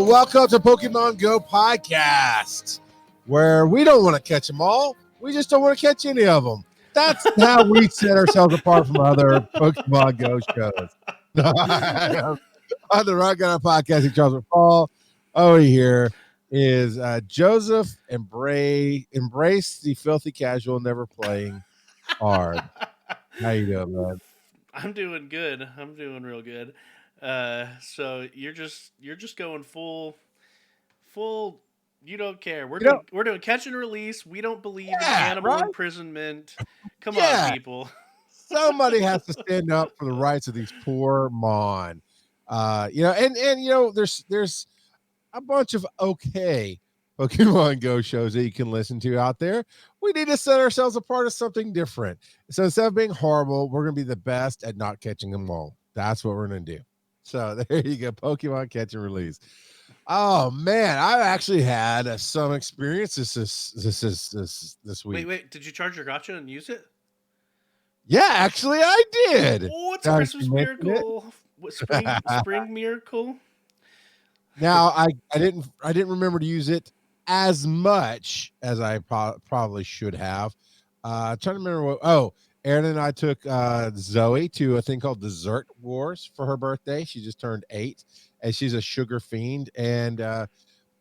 Welcome to Pokemon GO Podcast, where we don't want to catch them all. We just don't want to catch any of them. That's how we set ourselves apart from other Pokemon GO shows. On the Rock Gun Podcasting, Charles Paul. Over here is Joseph. Embrace the filthy casual, never playing hard. How you doing, man? I'm doing good. I'm doing real good. So you're just going full. You don't care. We're doing catch and release. We don't believe in animal imprisonment. Come on, people. Somebody has to stand up for the rights of these poor Mon. There's a bunch of okay Pokemon Go shows that you can listen to out there. We need to set ourselves apart as something different. So instead of being horrible, we're going to be the best at not catching them all. That's what we're going to do. So there you go, Pokemon Catch and Release. Oh man, I've actually had some experiences this week. Wait, did you charge your gacha and use it? Yeah, actually I did. Oh, it's a Christmas miracle. Spring miracle. Now I didn't remember to use it as much as I probably should have. Trying to remember Aaron and I took Zoe to a thing called Dessert Wars for her birthday. She just turned 8, and she's a sugar fiend. And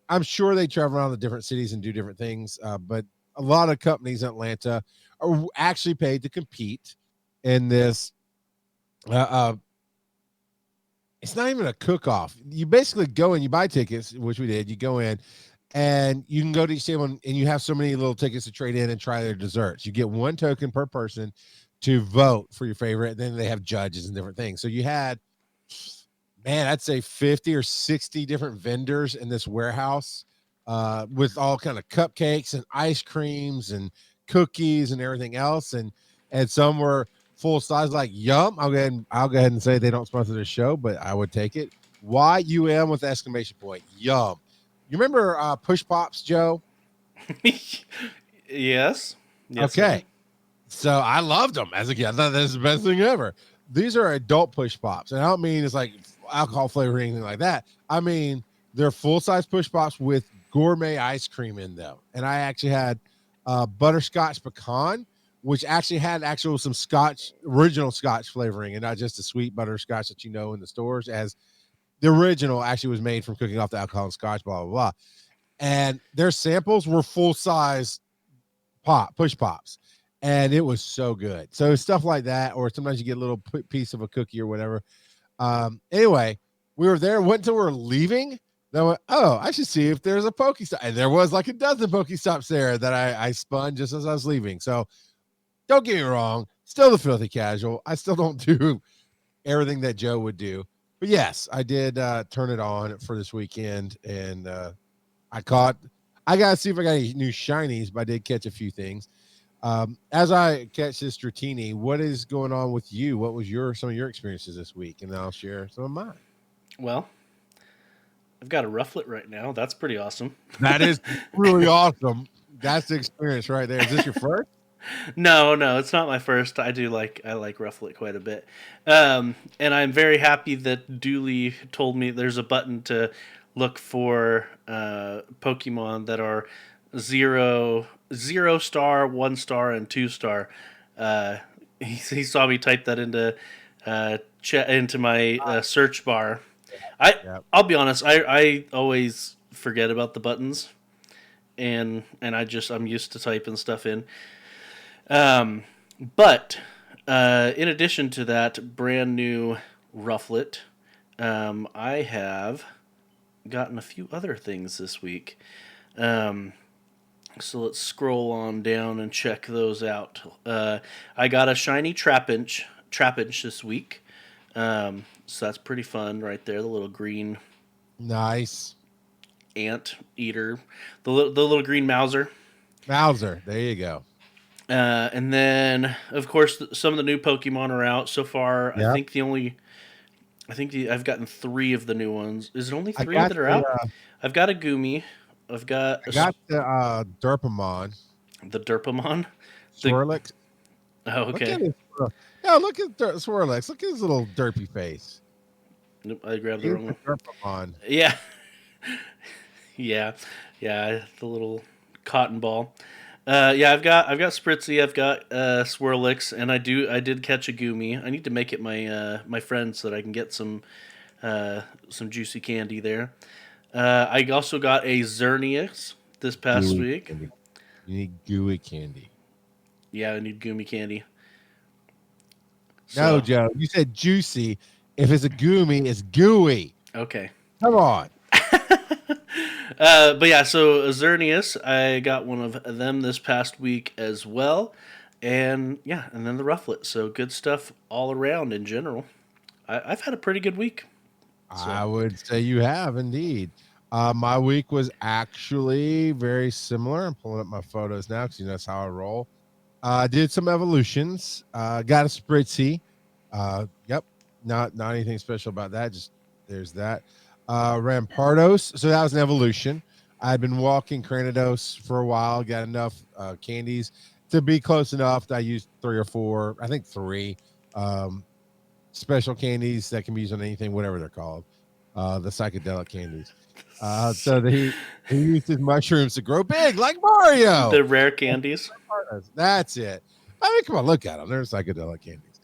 I'm sure they travel around the different cities and do different things. But a lot of companies in Atlanta are actually paid to compete in this. It's not even a cook-off. You basically go and you buy tickets, which we did. You go in, and you can go to each table, and you have so many little tickets to trade in and try their desserts. You get 1 token per person to vote for your favorite. And then they have judges and different things. So you had, man, I'd say 50 or 60 different vendors in this warehouse with all kind of cupcakes and ice creams and cookies and everything else. And some were full size, like Yum. I'll go ahead and say they don't sponsor this show, but I would take it. YUM with exclamation point. Yum. You remember Push Pops, Joe? Yes. Okay. So I loved them as a kid. I thought this is the best thing ever. These are adult Push Pops. And I don't mean it's like alcohol flavor or anything like that. I mean, they're full-size Push Pops with gourmet ice cream in them. And I actually had butterscotch pecan, which actually had some original Scotch flavoring, and not just the sweet butterscotch that you know in the stores, as the original actually was made from cooking off the alcohol and Scotch, blah, blah, blah. And their samples were full-size Push Pops, and it was so good. So stuff like that, or sometimes you get a little piece of a cookie or whatever. Anyway, we were there, went until we were leaving. Then I went, I should see if there's a Pokestop. And there was like a dozen Pokestops there that I spun just as I was leaving. So don't get me wrong, still the filthy casual. I still don't do everything that Joe would do. But yes, I did turn it on for this weekend, and I got to see if I got any new shinies, but I did catch a few things. As I catch this Dratini, what is going on with you? What was some of your experiences this week? And then I'll share some of mine. Well, I've got a Rufflet right now. That's pretty awesome. That is really awesome. That's the experience right there. Is this your first? No, it's not my first. I like Rufflet quite a bit. And I'm very happy that Dooley told me there's a button to look for Pokemon that are 0 star, 1 star, and 2 star. He saw me type that into my search bar. I'll be honest, I always forget about the buttons, and I'm used to typing stuff in. But in addition to that brand new Rufflet, I have gotten a few other things this week. So let's scroll on down and check those out. I got a shiny Trapinch this week. So that's pretty fun right there. The little green, nice ant eater, the little green Mauser. There you go. And then, of course, some of the new Pokemon are out so far. Yep. I think I've gotten 3 of the new ones. Is it only 3 that are out? I've got a Goomy. I got the Derpamon. The Derpamon? Swirlix. Oh, okay. Look at Swirlix. Look at his little derpy face. Nope, I grabbed the He's wrong the one. Pokemon. Yeah, yeah, yeah. The little cotton ball. Yeah, I've got Spritzy, I've got Swirlix, and I did catch a Goomy. I need to make it my friend so that I can get some juicy candy there. I also got a Xerneas this past Gooey week. candy. You need gooey candy. Yeah, I need Goomy candy. No, So Joe. You said juicy. If it's a goomy, it's gooey. okay. Come on. But yeah, so Xerneas, I got one of them this past week as well. And yeah, and then the Rufflet. So good stuff all around in general. I've had a pretty good week. I So would say you have indeed. My week was actually very similar. I'm pulling up my photos now because that's how I roll. Did some evolutions. Got a Spritzy. Yep. Not anything special about that. Just there's that. Rampardos. So that was an evolution. I'd been walking Cranidos for a while. Got enough candies to be close enough that I used 3 or 4. I think 3. Special candies that can be used on anything, whatever they're called, the psychedelic candies. So he used his mushrooms to grow big like Mario. the rare candies. That's it. I mean, come on, look at them. They're psychedelic candies.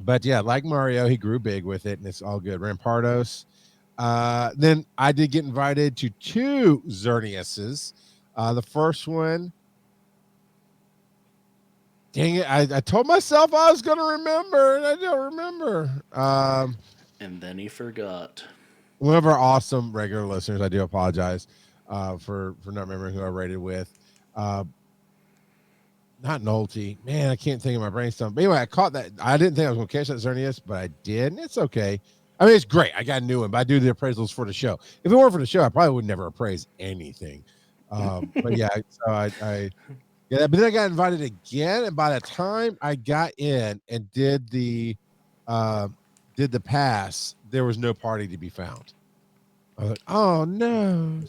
But yeah, like Mario, he grew big with it, and it's all good. Rampardos. Then I did get invited to 2 Xerneases. The first one, dang it, I told myself I was going to remember, and I don't remember. And then he forgot. One of our awesome regular listeners, I do apologize for not remembering who I rated with. Not Nolte. Man, I can't think of my brainstorm. But anyway, I caught that. I didn't think I was going to catch that Xerneas, but I did, and it's okay. I mean, it's great. I got a new one, but I do the appraisals for the show. If it weren't for the show, I probably would never appraise anything. But yeah, so yeah, but then I got invited again, and by the time I got in and did the pass, there was no party to be found. I was like, oh no.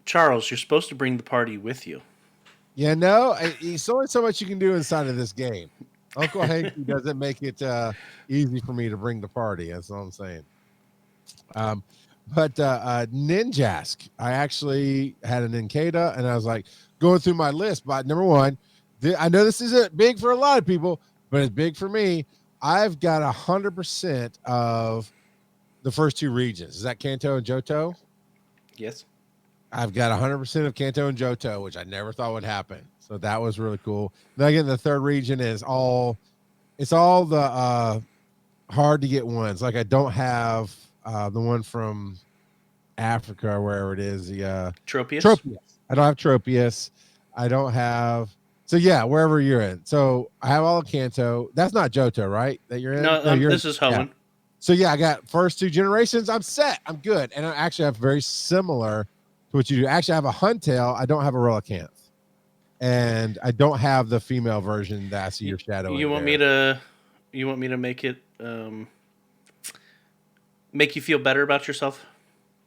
Charles, you're supposed to bring the party with you. Yeah, no, it's only so much you can do inside of this game. Uncle Hanky doesn't make it easy for me to bring the party. That's all I'm saying. But Ninjask, I actually had an Nincada, and I was like going through my list. But number one, I know this isn't big for a lot of people, but it's big for me. I've got 100% of the first 2 regions. Is that Kanto and Johto? Yes. I've got 100% of Kanto and Johto, which I never thought would happen. So that was really cool. Then again, the third region is all the hard to get ones. Like I don't have the one from Africa or wherever it is. The Tropius. I don't have Tropius. I don't have. So yeah, wherever you're in. So I have all of Kanto. That's not Johto, right? That you're in. No, you're this is Hoenn. Yeah. So yeah, I got first 2 generations. I'm set. I'm good. And I actually have very similar to what you do. Actually, I have a Huntail. I don't have a Relicanth. And I don't have the female version that I see your shadow. You want me to make it make you feel better about yourself?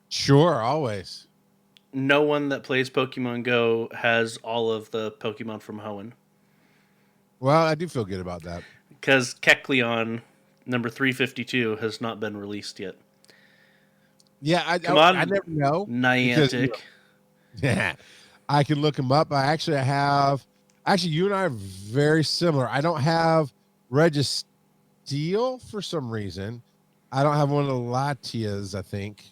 Sure, always. No one that plays Pokemon Go has all of the Pokemon from Hoenn. Well, I do feel good about that. Because Kecleon number 352 has not been released yet. Yeah, I never know. Niantic. Yeah, I can look them up. Actually, you and I are very similar. I don't have Registeel for some reason. I don't have one of the Latias, I think.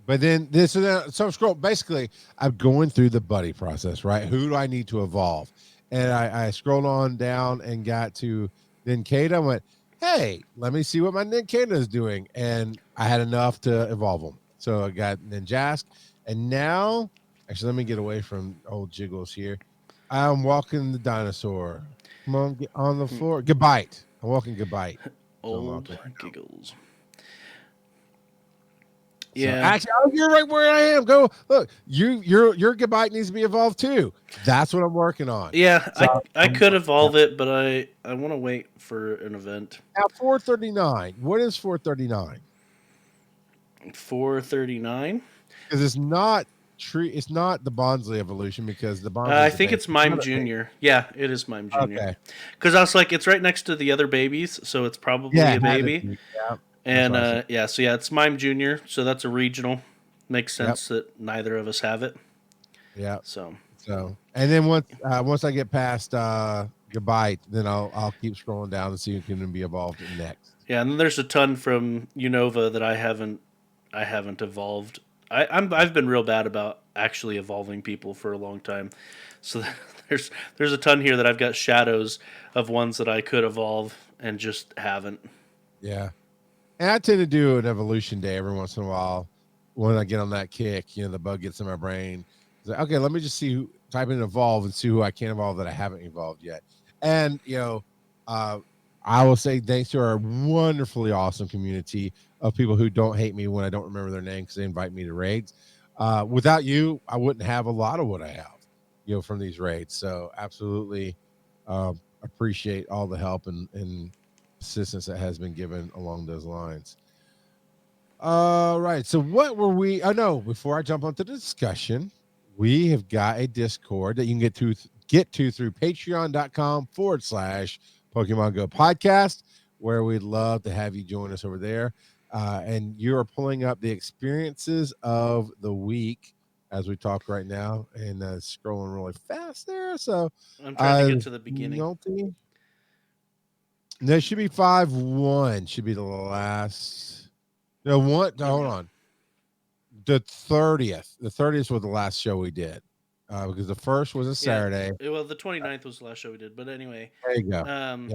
But then so I'm scrolling. Basically, I'm going through the buddy process, right? Who do I need to evolve? And I scrolled on down and got to Nincada. I went, hey, let me see what my Nincada is doing. And I had enough to evolve them. So I got Ninjask. And now, actually, let me get away from old Jiggles here. I'm walking the dinosaur. Come on, get on the floor. Gabite. I'm walking Gabite. Old Giggles. Yeah. So actually, you're right where I am. Go look. Your Gabite needs to be evolved too. That's what I'm working on. Yeah, so I could evolve it, but I want to wait for an event. Now 439. What is 439? 439? Because it's not tree. It's not the Bonsly evolution because the I Bonsly's a think baby. it's Mime Junior. Yeah, it is Mime Junior. Okay. Because I was like, it's right next to the other babies, so it's Yeah, probably a it had to baby. be. Yeah, that's And what I said. yeah, so yeah, it's Mime Junior. So that's a regional. Makes Yep. sense that neither of us have it. Yeah. So So, and then once I get past goodbye, then I'll keep scrolling down and see who can be evolved next. yeah, and then there's a ton from Unova that I haven't evolved. I've been real bad about actually evolving people for a long time. So there's a ton here that I've got shadows of ones that I could evolve and just haven't. Yeah. And I tend to do an evolution day every once in a while when I get on that kick. The bug gets in my brain. It's like, okay, let me just see who type in evolve and see who I can evolve that I haven't evolved yet. And uh, I will say thanks to our wonderfully awesome community of people who don't hate me when I don't remember their name because they invite me to raids. Without you, I wouldn't have a lot of what I have, from these raids. So absolutely appreciate all the help and assistance that has been given along those lines. All right. So what were we? Oh no! Before I jump onto the discussion, we have got a Discord that you can get to through Patreon.com/Pokemon Go Podcast, where we'd love to have you join us over there. And you are pulling up the experiences of the week as we talk right now, and scrolling really fast there. So, I'm trying to get to the beginning. Nolte. There should be 5-1. Should be the last. No, what? There we Hold go. on. The 30th. The 30th was the last show we did because the first was a Yeah. Saturday. Well, the 29th was the last show we did, but anyway, There you go. um,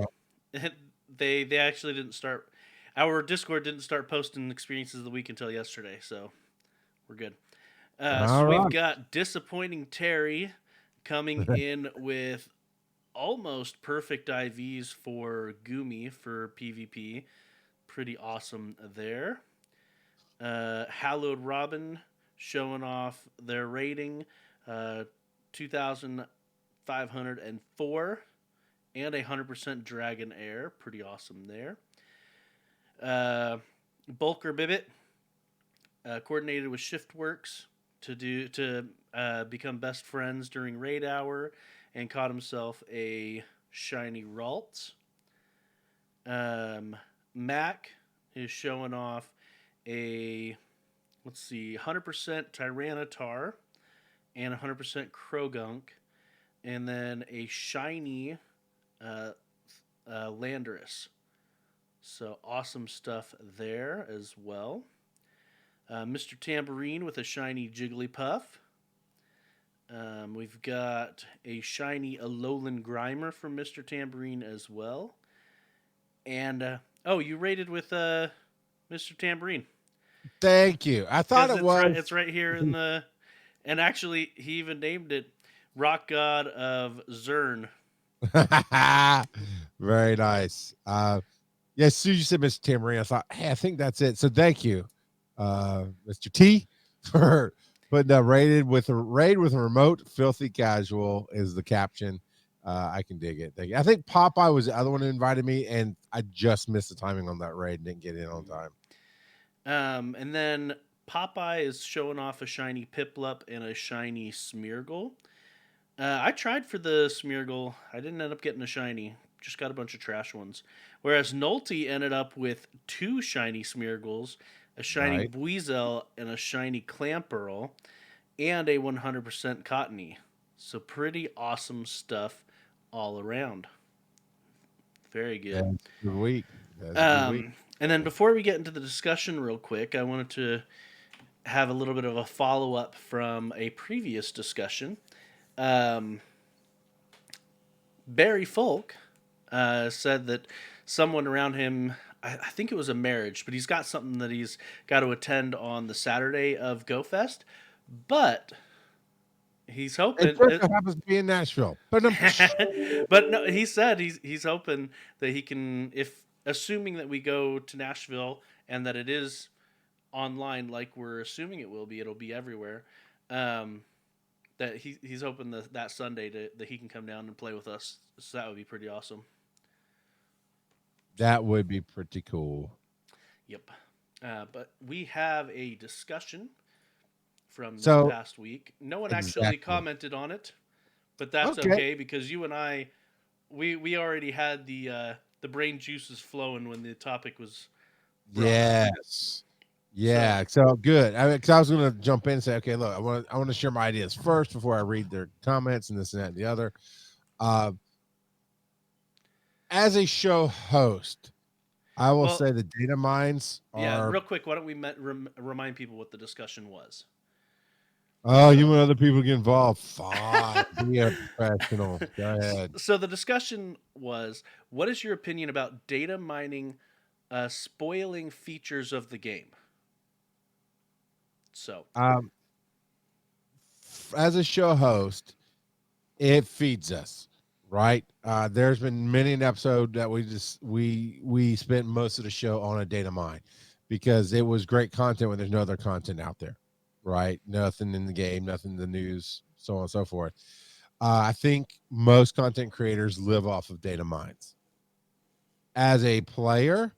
Yeah. they actually didn't start. Our Discord didn't start posting experiences of the week until yesterday, so we're good. So All we've right. got disappointing Terry coming in with almost perfect IVs for Gumi for PvP. Pretty awesome there. Hallowed Robin showing off their rating, 2,504 and 100% Dragon Air. Pretty awesome there. Bulker Bibbit coordinated with Shiftworks to become best friends during raid hour and caught himself a shiny Ralts. Mac is showing off a 100% Tyranitar and 100% Krogunk, and then a shiny Landorus. So awesome stuff there as well. Mr. Tambourine with a shiny Jigglypuff. We've got a shiny Alolan Grimer from Mr. Tambourine as well. And, you rated with Mr. Tambourine. Thank you. I thought Because it was. it's right here in the... And actually, he even named it Rock God of Zern. Very nice. Yeah, as soon as you said Mr. Tamarind, I thought, hey, I think that's it. So thank you, Mr. T, for putting that raid with a remote filthy casual is the caption. I can dig it. Thank you. I think Popeye was the other one who invited me, and I just missed the timing on that raid and didn't get in on time. And then Popeye is showing off a shiny Piplup and a shiny Smeargle. I tried for the Smeargle. I didn't end up getting a shiny. Just got a bunch of trash ones. Whereas Nolte ended up with 2 shiny Smeargles, a shiny Right. Buizel, and a shiny Clamperl, and a 100% Cottony. So pretty awesome stuff all around. Very good. That's a good week. That's a good week. And then before we get into the discussion real quick, I wanted to have a little bit of a follow-up from a previous discussion. Barry Folk said that someone around him, I think it was a marriage, but he's got something that he's got to attend on the Saturday of Go Fest. But he's hoping. It just so happens to be in Nashville. But But no, he said he's hoping that he can, if assuming that we go to Nashville and that it is online like we're assuming it will be, it'll be everywhere. That he's hoping that Sunday that he can come down and play with us. So that would be pretty awesome. that would be pretty cool. Yep. But we have a discussion from this So past week. No one actually exactly. commented on it, but that's Okay. okay because you and I, we already had the brain juices flowing when the topic was brought up. Yes. So, Yeah. So good. Because I was going to jump in and say, okay, look, I want to share my ideas first before I read their comments and this and that and the other. Uh, as a show host, I will well, say the data mines yeah. are. Real quick, why don't we remind people what the discussion was? Oh, you So, want other people to get involved? Fine. Be a professional. Go ahead. so the discussion was, what is your opinion about data mining spoiling features of the game? So, Um, as a show host, it feeds us, right? There's been many an episode that we spent most of the show on a data mine because it was great content when there's no other content out there, right? Nothing in the game, nothing in the news, so on and so forth. I think most content creators live off of data mines. As a player,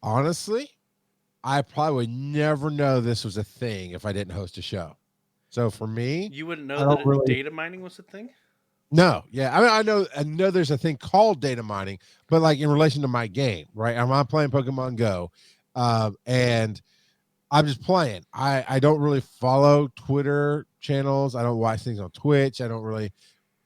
honestly, I probably would never know this was a thing if I didn't host a show. So for me, you wouldn't I know don't that really. data mining was a thing? No, yeah. I mean, I know there's a thing called data mining, but like in relation to my game, right? I'm playing Pokemon Go, and I'm just playing. I don't really follow Twitter channels. I don't watch things on Twitch. I don't really.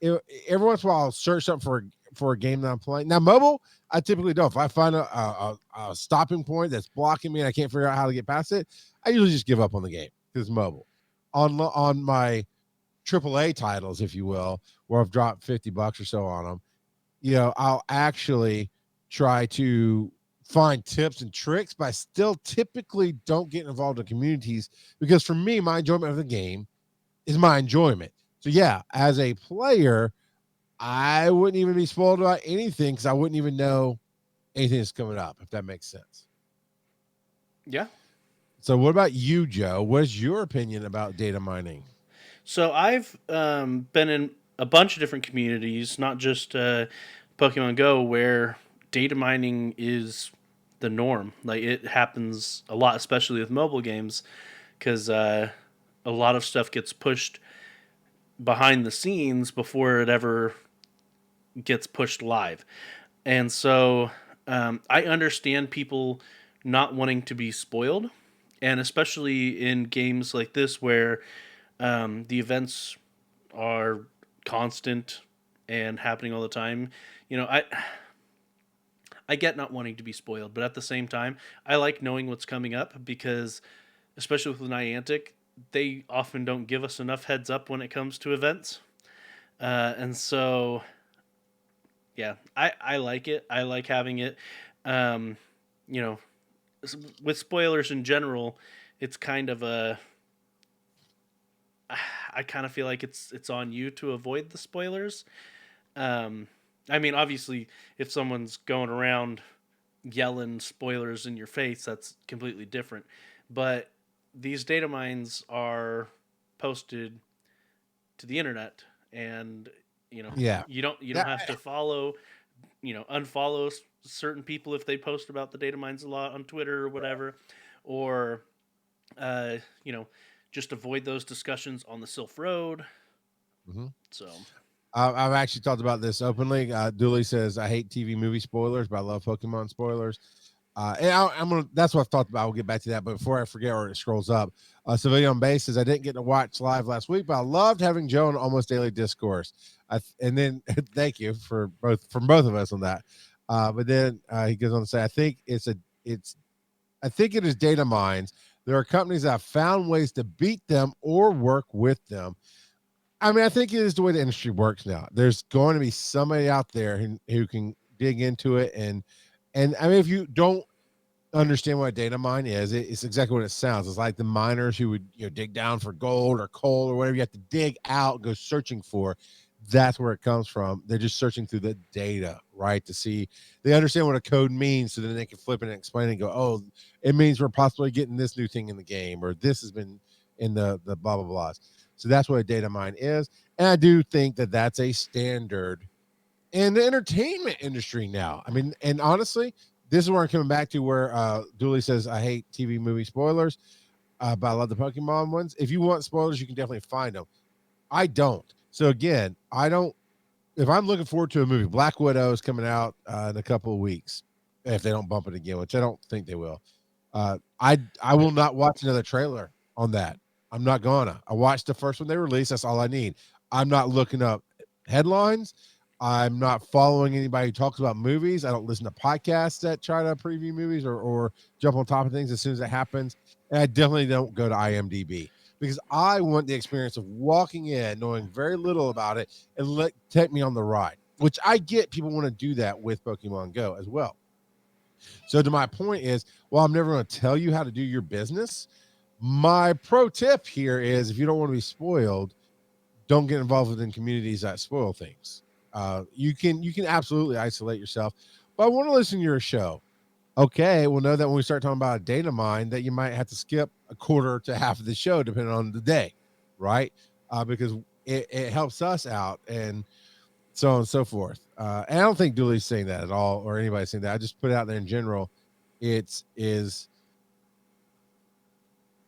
Every once in a while, I'll search something for a game that I'm playing. Now, mobile, I typically don't. If I find a stopping point that's blocking me and I can't figure out how to get past it, I usually just give up on the game because it's mobile. On my AAA titles, if you will, where I've dropped $50 or so on them, I'll actually try to find tips and tricks, but I still typically don't get involved in communities because for me, my enjoyment of the game is my enjoyment. So yeah, as a player, I wouldn't even be spoiled about anything because I wouldn't even know anything that's coming up, if that makes sense. Yeah. So what about you, Joe? What is your opinion about data mining? So I've been in a bunch of different communities, not just Pokemon Go, where data mining is the norm. Like it happens a lot, especially with mobile games, because a lot of stuff gets pushed behind the scenes before it ever gets pushed live. And so I understand people not wanting to be spoiled, and especially in games like this where the events are constant and happening all the time. You know, I get not wanting to be spoiled, but at the same time, I like knowing what's coming up because, especially with Niantic, they often don't give us enough heads up when it comes to events, and so yeah, I like it. I like having it. Um, you know, with spoilers in general, it's kind of a. I kind of feel like it's on you to avoid the spoilers. Um, I mean, obviously, if someone's going around yelling spoilers in your face, that's completely different. But these data mines are posted to the internet, and Yeah. you don't Yeah. have to follow, unfollow certain people if they post about the data mines a lot on Twitter or whatever, or uh, you know, just avoid those discussions on the Sylph Road. Mhm. So I've actually talked about this openly. Dooley says I hate TV movie spoilers, but I love Pokemon spoilers. And I'm gonna. That's what I've talked about. We'll get back to that, but before I forget, or it scrolls up, Sylveon Base says I didn't get to watch live last week, but I loved having Joe in almost daily discourse. And then thank you for both of us on that. But then he goes on to say, I think it is data mines. There are companies that have found ways to beat them or work with them. I mean, I think it is the way the industry works now. There's going to be somebody out there who can dig into it and I mean, if you don't understand what a data mine is, it's exactly what it sounds. It's like the miners who would dig down for gold or coal or whatever you have to dig out, go searching for. That's where it comes from. They're just searching through the data, right? To see they understand what a code means, so then they can flip it and explain it and go, oh, it means we're possibly getting this new thing in the game, or this has been in the blah blah blahs. So that's what a data mine is. And I do think that that's a standard in the entertainment industry now. I mean, and honestly, this is where I'm coming back to where Dooley says I hate TV movie spoilers. but I love the Pokemon ones. If you want spoilers, you can definitely find them. I don't. So again, I don't. If I'm looking forward to a movie, Black Widow is coming out in a couple of weeks. If they don't bump it again, which I don't think they will, I will not watch another trailer on that. I'm not gonna. I watched the first one they released. That's all I need. I'm not looking up headlines. I'm not following anybody who talks about movies. I don't listen to podcasts that try to preview movies or jump on top of things as soon as it happens. And I definitely don't go to IMDb because I want the experience of walking in, knowing very little about it, and take me on the ride. Which I get people want to do that with Pokemon Go as well. So to my point is, while I'm never going to tell you how to do your business, my pro tip here is if you don't want to be spoiled, don't get involved in communities that spoil things. You can absolutely isolate yourself, but I want to listen to your show. Okay, we'll know that when we start talking about a data mine, that you might have to skip a quarter to half of the show depending on the day, right? Because it helps us out and so on and so forth. And I don't think Dooley's saying that at all, or anybody saying that. I just put it out there in general. It is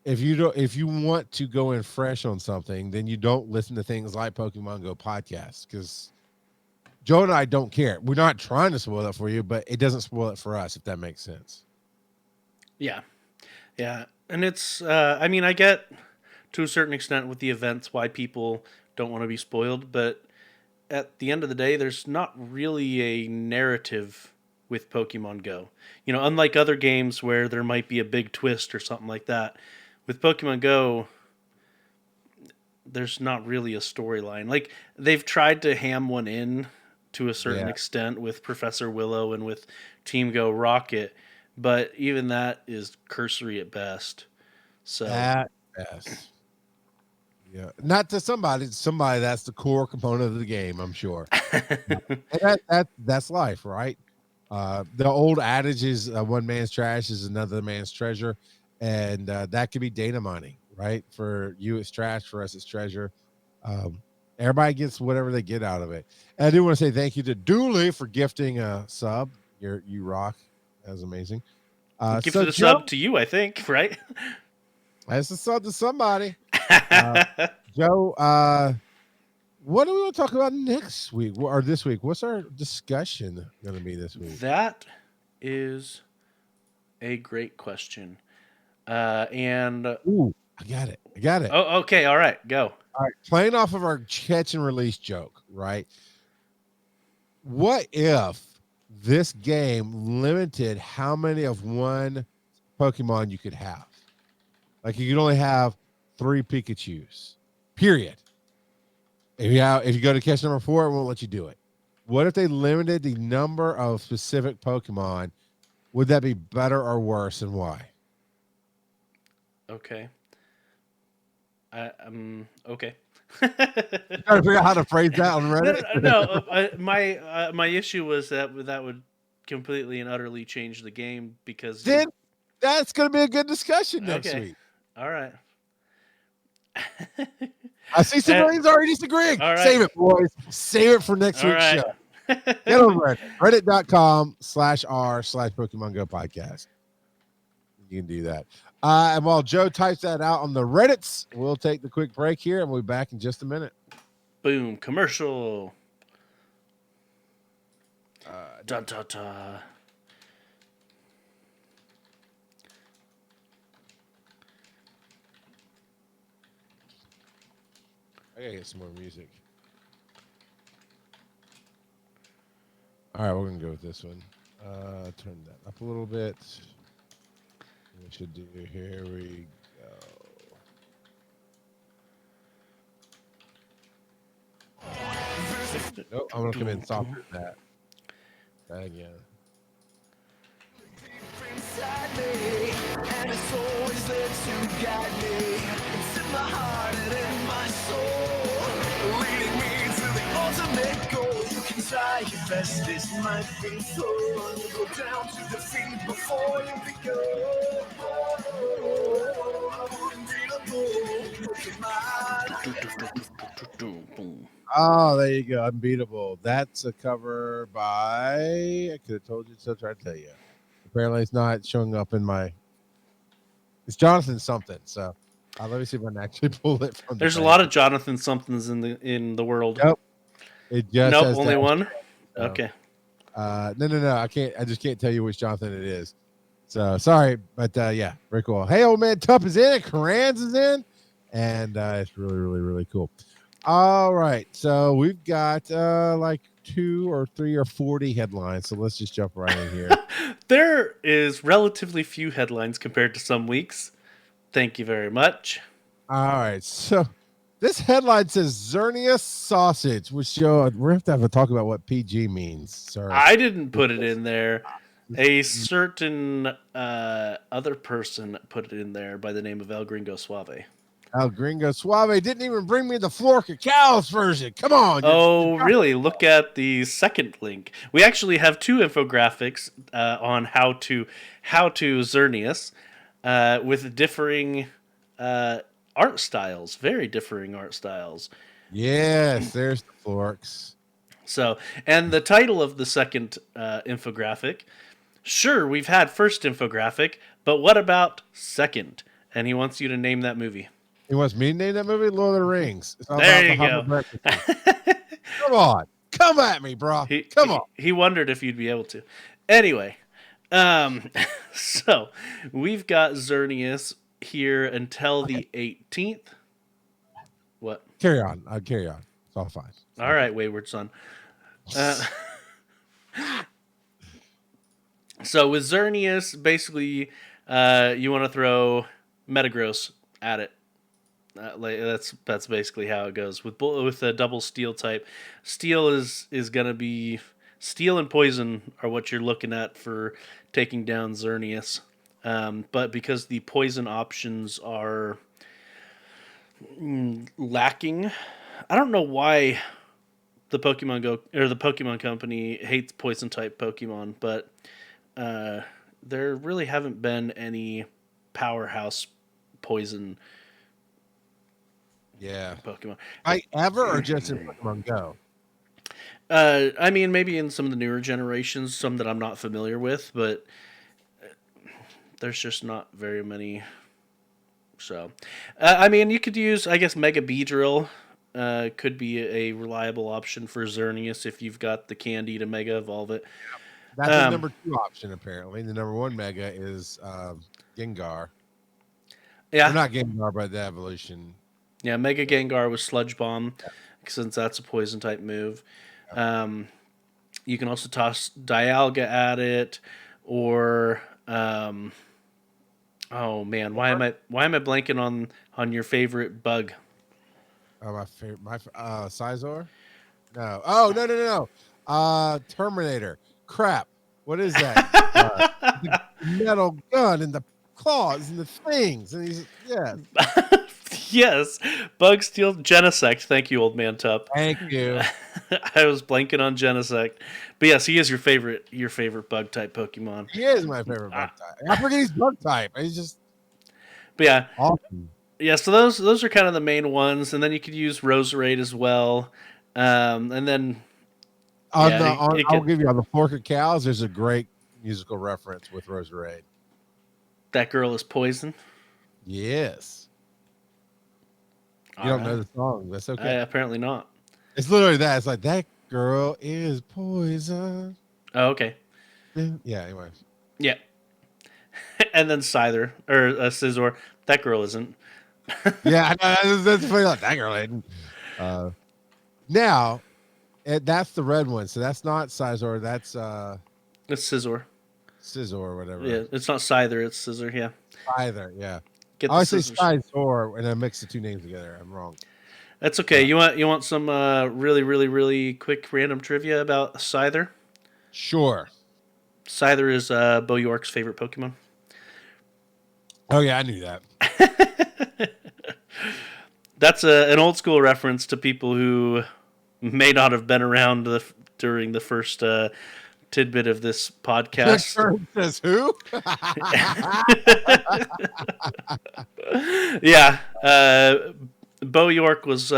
if you want to go in fresh on something, then you don't listen to things like Pokemon Go Podcast because Joe and I don't care. We're not trying to spoil it for you, but it doesn't spoil it for us, if that makes sense. Yeah. Yeah. And it's, I mean, I get to a certain extent with the events why people don't want to be spoiled, but at the end of the day, there's not really a narrative with Pokemon Go. You know, unlike other games where there might be a big twist or something like that, with Pokemon Go, there's not really a storyline. Like, they've tried to ham one in to a certain extent with Professor Willow and with Team Go Rocket, but even that is cursory at best. So At best. Yeah. Not to somebody that's the core component of the game, I'm sure. And that's life, right? The old adage is one man's trash is another man's treasure. And that could be data mining, right? For you, it's trash. For us, it's treasure. Um, Everybody gets whatever they get out of it. And I do want to say thank you to Dooley for gifting a sub. You rock. That was amazing. gifted a sub to you, I think, right? That's a sub to somebody. Joe, what do we want to talk about next week or this week? What's our discussion going to be this week? That is a great question. And Ooh, I got it. oh, okay, all right, go. All right, playing off of our catch and release joke, right? What if this game limited how many of one Pokemon you could have? Like you could only have 3 Pikachus. Period. If you go to catch number 4, it won't let you do it. What if they limited the number of specific Pokemon? Would that be better or worse, and why? Okay. Okay. Trying to figure out how to phrase that on Reddit. My issue was that would completely and utterly change the game because Then that's going to be a good discussion next okay, week. all right. I see some brains already disagreeing. All right. Save it, boys. Save it for next week's show. Get on Reddit. Reddit.com/r/Pokemon Go Podcast. You can do that. And while Joe types that out on the Reddits, we'll take the quick break here and we'll be back in just a minute. Boom. Commercial. Da da da. I gotta get some more music. All right, we're gonna go with this one. Turn that up a little bit. We should do. Here we go. Oh, I'm gonna come in softer than that. Try again. Inside me, and it's always there to guide me. It's in my heart and in my soul, leading me to the ultimate goal. You can try your best, this might be fun. Go down to defeat before you begin. Oh, there you go. Unbeatable. That's a cover by. I could have told you so. Try to tell you. Apparently, it's not showing up in my It's Jonathan something. So let me see if I can actually pull it from the There's a bank. lot of Jonathan somethings in the world. Nope. It just Nope, says only dash. one. So, Okay. no. I can't. I just can't tell you which Jonathan it is. So sorry, but yeah, very cool. Hey, old man Tup is in. Carans is in, and it's really, really, really cool. All right, so we've got like 2 or 3 or 40 headlines. So let's just jump right in here. There is relatively few headlines compared to some weeks. Thank you very much. All right, so this headline says Xerneas sausage, which we're gonna have to talk about what PG means, sir. I didn't put it in there. A certain other person put it in there by the name of El Gringo Suave. El Gringo Suave didn't even bring me the Flor Cacaos version. Come on. Oh, really? Look at the second link. We actually have 2 infographics on how to Xerneas with differing art styles, very differing art styles. Yes, there's the Florks. So, and the title of the second infographic, sure, we've had first infographic, but what about second? And he wants you to name that movie. He wants me to name that movie Lord of the Rings. It's all There about you the go. Come on. Come at me, bro. Come on. He wondered if you'd be able to. Anyway, so we've got Xerneas here until the 18th. What? Carry on. I'll carry on. It's all fine. All right, wayward son. So with Xerneas, basically, you want to throw Metagross at it. That's basically how it goes with a double steel type. Steel is gonna be steel and poison are what you're looking at for taking down Xerneas. But because the poison options are lacking, I don't know why the Pokemon Go or the Pokemon Company hates poison type Pokemon, but there really haven't been any powerhouse poison. Yeah. Pokemon. Ever or just in Pokemon Go? I mean, maybe in some of the newer generations, some that I'm not familiar with, but there's just not very many. So, I mean, you could use, I guess, Mega Beedrill could be a reliable option for Xerneas if you've got the candy to Mega Evolve it. That's the number 2 option, apparently. The number 1 Mega is Gengar. Yeah. Or not Gengar, but the evolution. Yeah, Mega Gengar with Sludge Bomb, since that's a poison type move. You can also toss Dialga at it, or oh man, why am I blanking on your favorite bug? Oh, my favorite, Scizor? No. Oh, no. Terminator. Crap. What is that? The metal gun and the claws and the things. And he's, yeah. Yes, Bug Steel Genesect. Thank you, old man Tup. Thank you. I was blanking on Genesect, but yes, he is your favorite bug type Pokemon. He is my favorite bug type. I forget he's bug type. He's just. But yeah, awesome. Yeah. So those are kind of the main ones, and then you could use Roserade as well, and then. I'll give you on the Fork of Cows. There's a great musical reference with Roserade. That girl is poison. Yes. You don't know the song. That's okay. Apparently not. It's literally that. It's like, that girl is poison. Oh, okay. Yeah, anyway. Yeah. And then Scyther, or Scizor. That girl isn't. Yeah, that's funny. Like, that girl isn't. Now, that's the red one. So that's not Scizor. That's... it's Scizor. Scizor or whatever. Yeah, it's not Scyther. It's Scizor, yeah. Scyther, yeah. Get I always say Scizor, and I mix the 2 names together. I'm wrong. That's okay. You want some really, really, really quick random trivia about Scyther? Sure. Scyther is Bo York's favorite Pokemon. Oh, yeah, I knew that. That's an old school reference to people who may not have been around during the first tidbit of this podcast. Says who? Yeah. Bo York was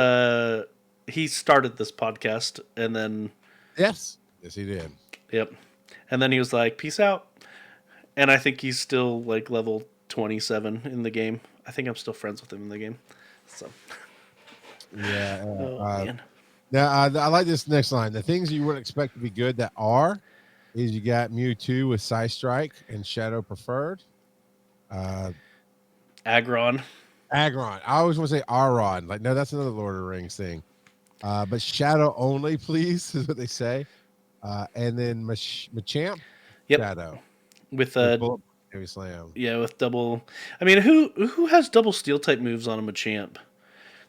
he started this podcast, and then yes he did. Yep. And then he was like, peace out. And I think he's still like level 27 in the game. I think I'm still friends with him in the game. So, Yeah. oh man. Now I like this next line. The things you wouldn't expect to be good that are is you got Mewtwo with Psy Strike and Shadow Preferred. Aggron. Aggron. I always want to say Aron. Like, no, that's another Lord of the Rings thing. But Shadow only, please, is what they say. And then Machamp, Yep. Shadow. With Heavy Slam. yeah, with double. I mean, who has double steel type moves on a Machamp?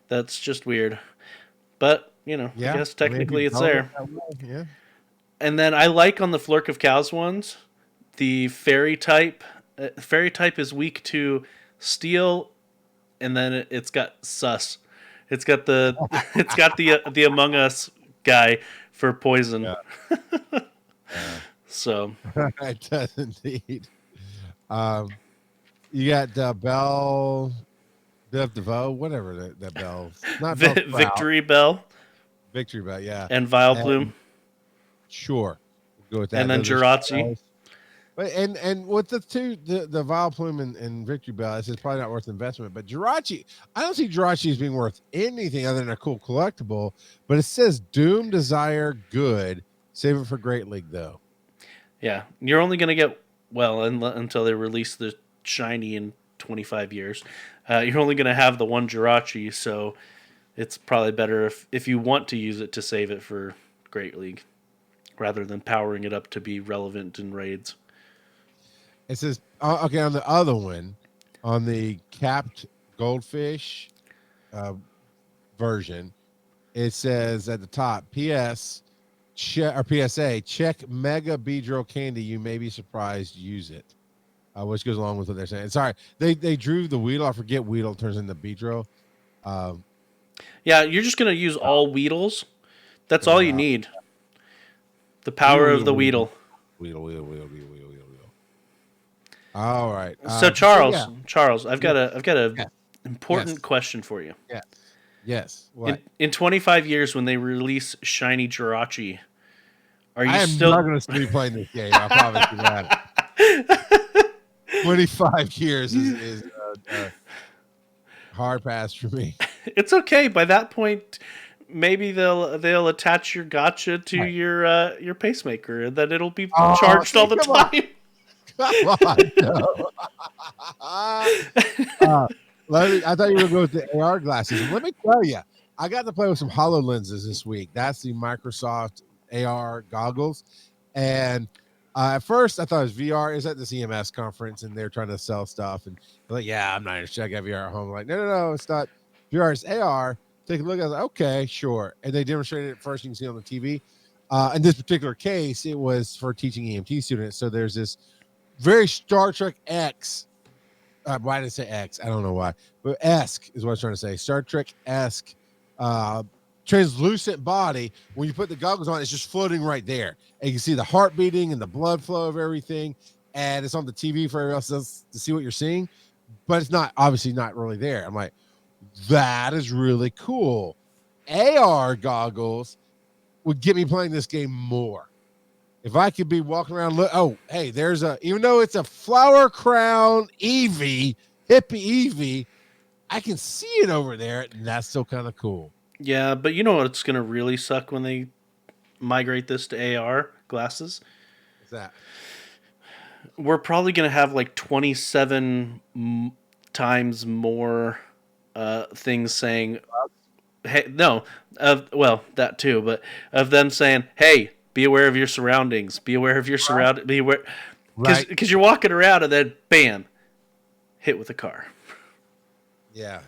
That's just weird. But I guess technically it's there. Yeah. And then I like on the Flurk of Cows ones, the fairy type. Fairy type is weak to steel, and then it's got sus. It's got the Among Us guy for poison. Yeah. So it does indeed. You got Bell, DeVoe, whatever that Bell, not Victory Bell, Victory Bell, yeah, and Vileplume. Sure, we'll go with that. And then Jirachi. But and with the two, the Vileplume and Victory Bell, this is probably not worth the investment. But Jirachi, I don't see Jirachi as being worth anything other than a cool collectible. But it says Doom, Desire, Good. Save it for Great League, though. Yeah, you're only gonna get until they release the shiny in 25 years. You're only gonna have the one Jirachi, so it's probably better if you want to use it to save it for Great League, rather than powering it up to be relevant in raids. It says, okay, on the other one, on the capped goldfish version, it says at the top, PS or PSA, check Mega Beedrill Candy. You may be surprised, use it. Which goes along with what they're saying. Sorry, they drew the Weedle. I forget Weedle turns into Beedrill. Yeah, you're just going to use all Weedles. That's all you need. The power of the Weedle. Weedle. All right. So Charles, I've got a important question for you. Yes. What? In 25 years, when they release Shiny Jirachi, I am not going to be playing this game. I promise you that. 25 years is a hard pass for me. It's okay. By that point, maybe they'll attach your gacha to your pacemaker, and then it'll be charged all the time. Come on, no. I thought you were going to go with the AR glasses. Let me tell you, I got to play with some HoloLenses this week. That's the Microsoft AR goggles. And at first, I thought it was VR. It's at the EMS conference, and they're trying to sell stuff. And they're like, yeah, I'm not interested. I got VR at home. I'm like, no, it's not VR. It's AR. Take a look. I was like, okay, sure. And they demonstrated it first. You can see on the TV. In this particular case, it was for teaching EMT students. So there's this very Star Trek X. Why did I say X? I don't know why. But esque is what I was trying to say. Star Trek esque translucent body. When you put the goggles on, it's just floating right there. And you can see the heart beating and the blood flow of everything. And it's on the TV for everyone else to see what you're seeing. But it's not, obviously not really there. I'm like, that is really cool. AR goggles would get me playing this game more. If I could be walking around, there's even though it's a flower crown Hippie Eevee, I can see it over there, and that's still kind of cool. Yeah, but you know what's going to really suck when they migrate this to AR glasses? What's that? We're probably going to have like 27 times more things saying, hey, no, that too, but of them saying, hey, be aware of your surroundings. Be aware of your surroundings. Be aware, because you're walking around and then bam, hit with a car. Yeah.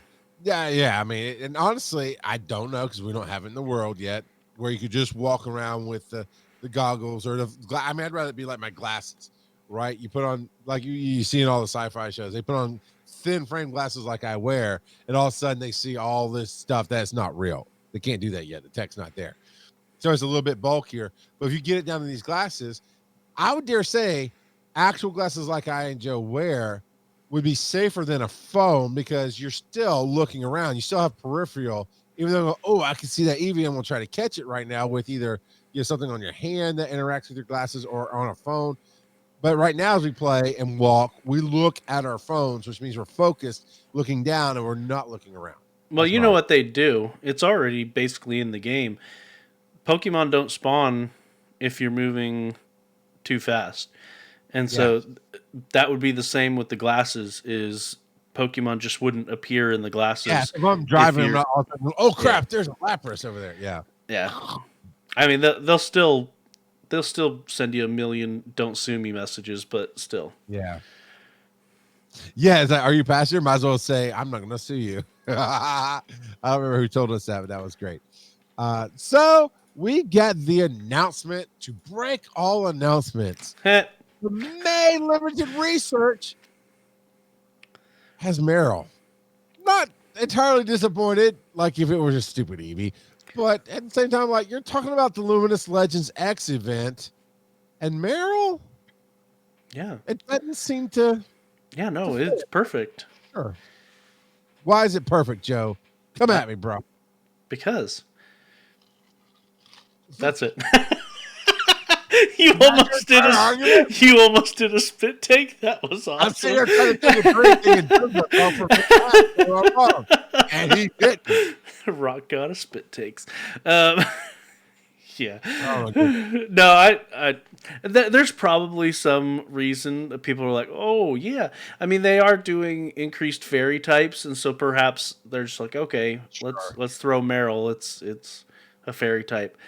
I mean, and honestly, I don't know because we don't have it in the world yet, where you could just walk around with the goggles or I'd rather it be like my glasses, right? You put on like you see in all the sci-fi shows, they put on thin frame glasses like I wear, and all of a sudden they see all this stuff that's not real. They can't do that yet. The tech's not there. So it's a little bit bulkier. But if you get it down to these glasses, I would dare say actual glasses like I and Joe wear would be safer than a phone because you're still looking around. You still have peripheral, even though, I can see that Eevee and we'll try to catch it right now with either something on your hand that interacts with your glasses or on a phone. But right now, as we play and walk, we look at our phones, which means we're focused, looking down, and we're not looking around. Well, That's you know what they do. It's already basically in the game. Pokemon don't spawn if you're moving too fast. And so that would be the same with the glasses is Pokemon just wouldn't appear in the glasses. Yeah, if I'm driving, I'm not all of a sudden, oh crap, there's a Lapras over there. Yeah. Yeah. I mean, they'll still send you a million "Don't sue me" messages, but still. Yeah. Yeah, it's like, are you passenger? Might as well say, I'm not going to sue you. I don't remember who told us that, but that was great. So we got the announcement to break all announcements. The May limited research has Meryl. Not entirely disappointed, like if it was a stupid Eevee, but at the same time, like you're talking about the Luminous Legends X event, and Meryl. Yeah, it doesn't seem to. Yeah, no, it's perfect. Sure. Why is it perfect, Joe? Come at me, bro. Because that's it. You almost did a spit take. That was awesome. I'm sitting there trying to take a drink and he did. Rock got a spit takes. Yeah. Oh, no, there's probably some reason that people are like, oh yeah. I mean, they are doing increased fairy types, and so perhaps they're just like, okay, sure. let's throw Meryl. It's a fairy type.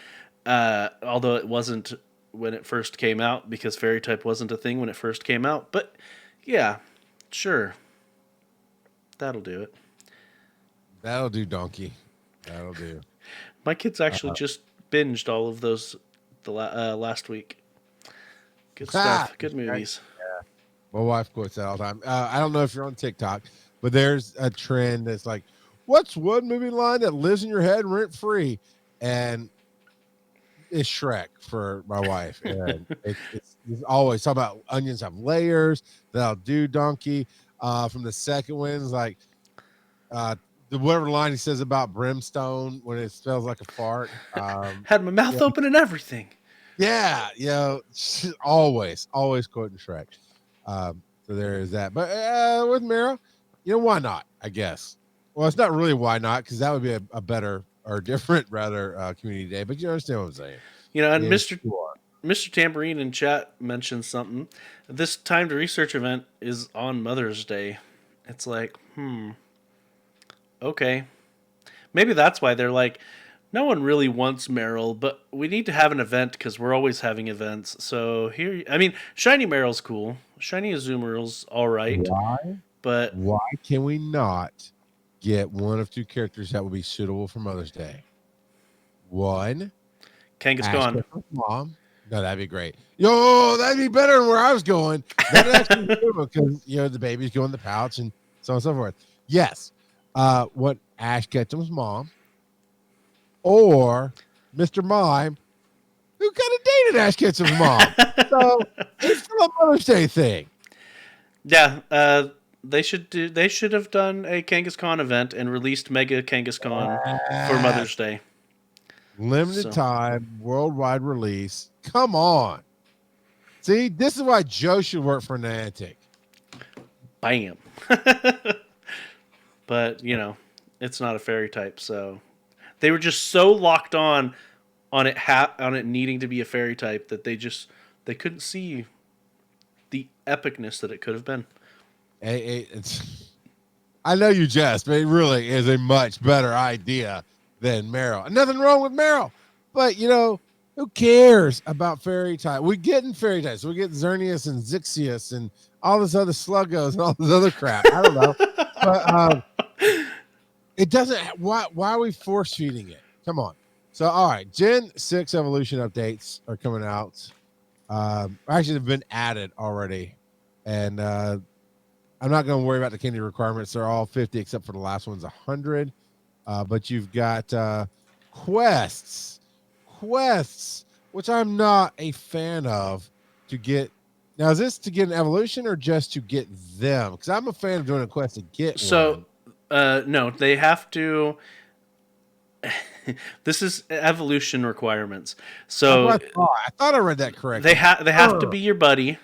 Although it wasn't when it first came out, because fairy type wasn't a thing when it first came out. But yeah, sure. That'll do it. That'll do, donkey. That'll do. My kids actually just binged all of those the last week. Good stuff. Good movies. Yeah. My wife quotes that all the time. I don't know if you're on TikTok, but there's a trend that's like, what's one movie line that lives in your head rent free? And it's Shrek for my wife. And it's always talking about onions have layers. That'll do, donkey. From the second one is like the whatever line he says about brimstone when it smells like a fart. Had my mouth open and everything. Yeah, always quoting Shrek. So there is that. But with Meryl, why not? I guess. Well, it's not really why not, because that would be a better or different rather community day. But you understand what I'm saying. And Mr. Tambourine in chat mentioned something. This timed research event is on Mother's Day. It's like, okay. Maybe that's why they're like, no one really wants Meryl, but we need to have an event because we're always having events. So here, I mean, Shiny Meryl's cool. Shiny Azumarill's all right. Why? But why can we not get one of two characters that would be suitable for Mother's Day? One, Kangaskhan. Mom. No, that'd be great. That'd be better than where I was going. That'd actually be good because the babies go in the pouch and so on and so forth. Yes. What Ash Ketchum's mom or Mr. Mime, who kind of dated Ash Ketchum's mom. So it's still a Mother's Day thing. Yeah, they should have done a Kangaskhan event and released Mega Kangaskhan for Mother's Day. Limited time, worldwide release. Come on. See, this is why Joe should work for Niantic. Bam. But, it's not a fairy type, so they were just so locked on it needing to be a fairy type that they couldn't see the epicness that it could have been. I know you jest, but it really is a much better idea than Meryl. Nothing wrong with Meryl, but who cares about fairy type? We're getting fairy types. We get Xerneas and Zixius and all this other Sluggos and all this other crap. I don't know, but it doesn't. Why are we force feeding it? Come on. So all right, Gen 6 evolution updates are coming out. Actually, they've been added already, and I'm not going to worry about the candy requirements. They're all 50 except for the last one's 100. But you've got quests, which I'm not a fan of to get. Now, is this to get an evolution or just to get them? Because I'm a fan of doing a quest to get one. No, they have to. This is evolution requirements. So I thought I read that correctly. They have to be your buddy.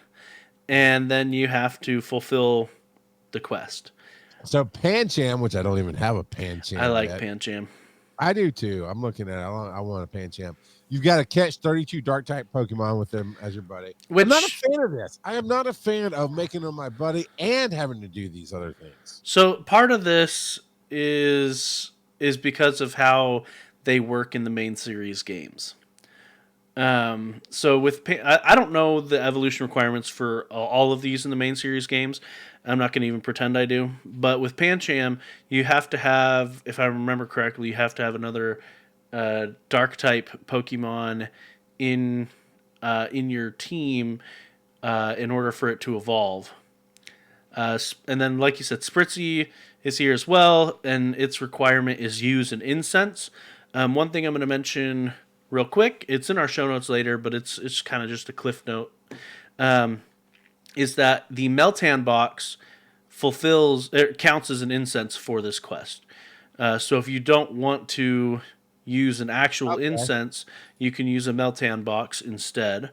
and then you have to fulfill the quest. So Pancham, which I don't even have a Pancham I like yet. Pancham. I do too. I'm looking at it. I want a Pancham. You've got to catch 32 dark type Pokemon with them as your buddy. I'm not a fan of this. I am not a fan of making them my buddy and having to do these other things. So part of this is because of how they work in the main series games. So with I don't know the evolution requirements for all of these in the main series games. I'm not going to even pretend I do. But with Pancham, you have to have, if I remember correctly, you have to have another dark type Pokemon in your team in order for it to evolve. And then, like you said, Spritzy is here as well, and its requirement is use an incense. One thing I'm going to mention real quick, it's in our show notes later, but it's kind of just a cliff note, is that the Meltan box counts as an incense for this quest. So if you don't want to use an actual incense, you can use a Meltan box instead.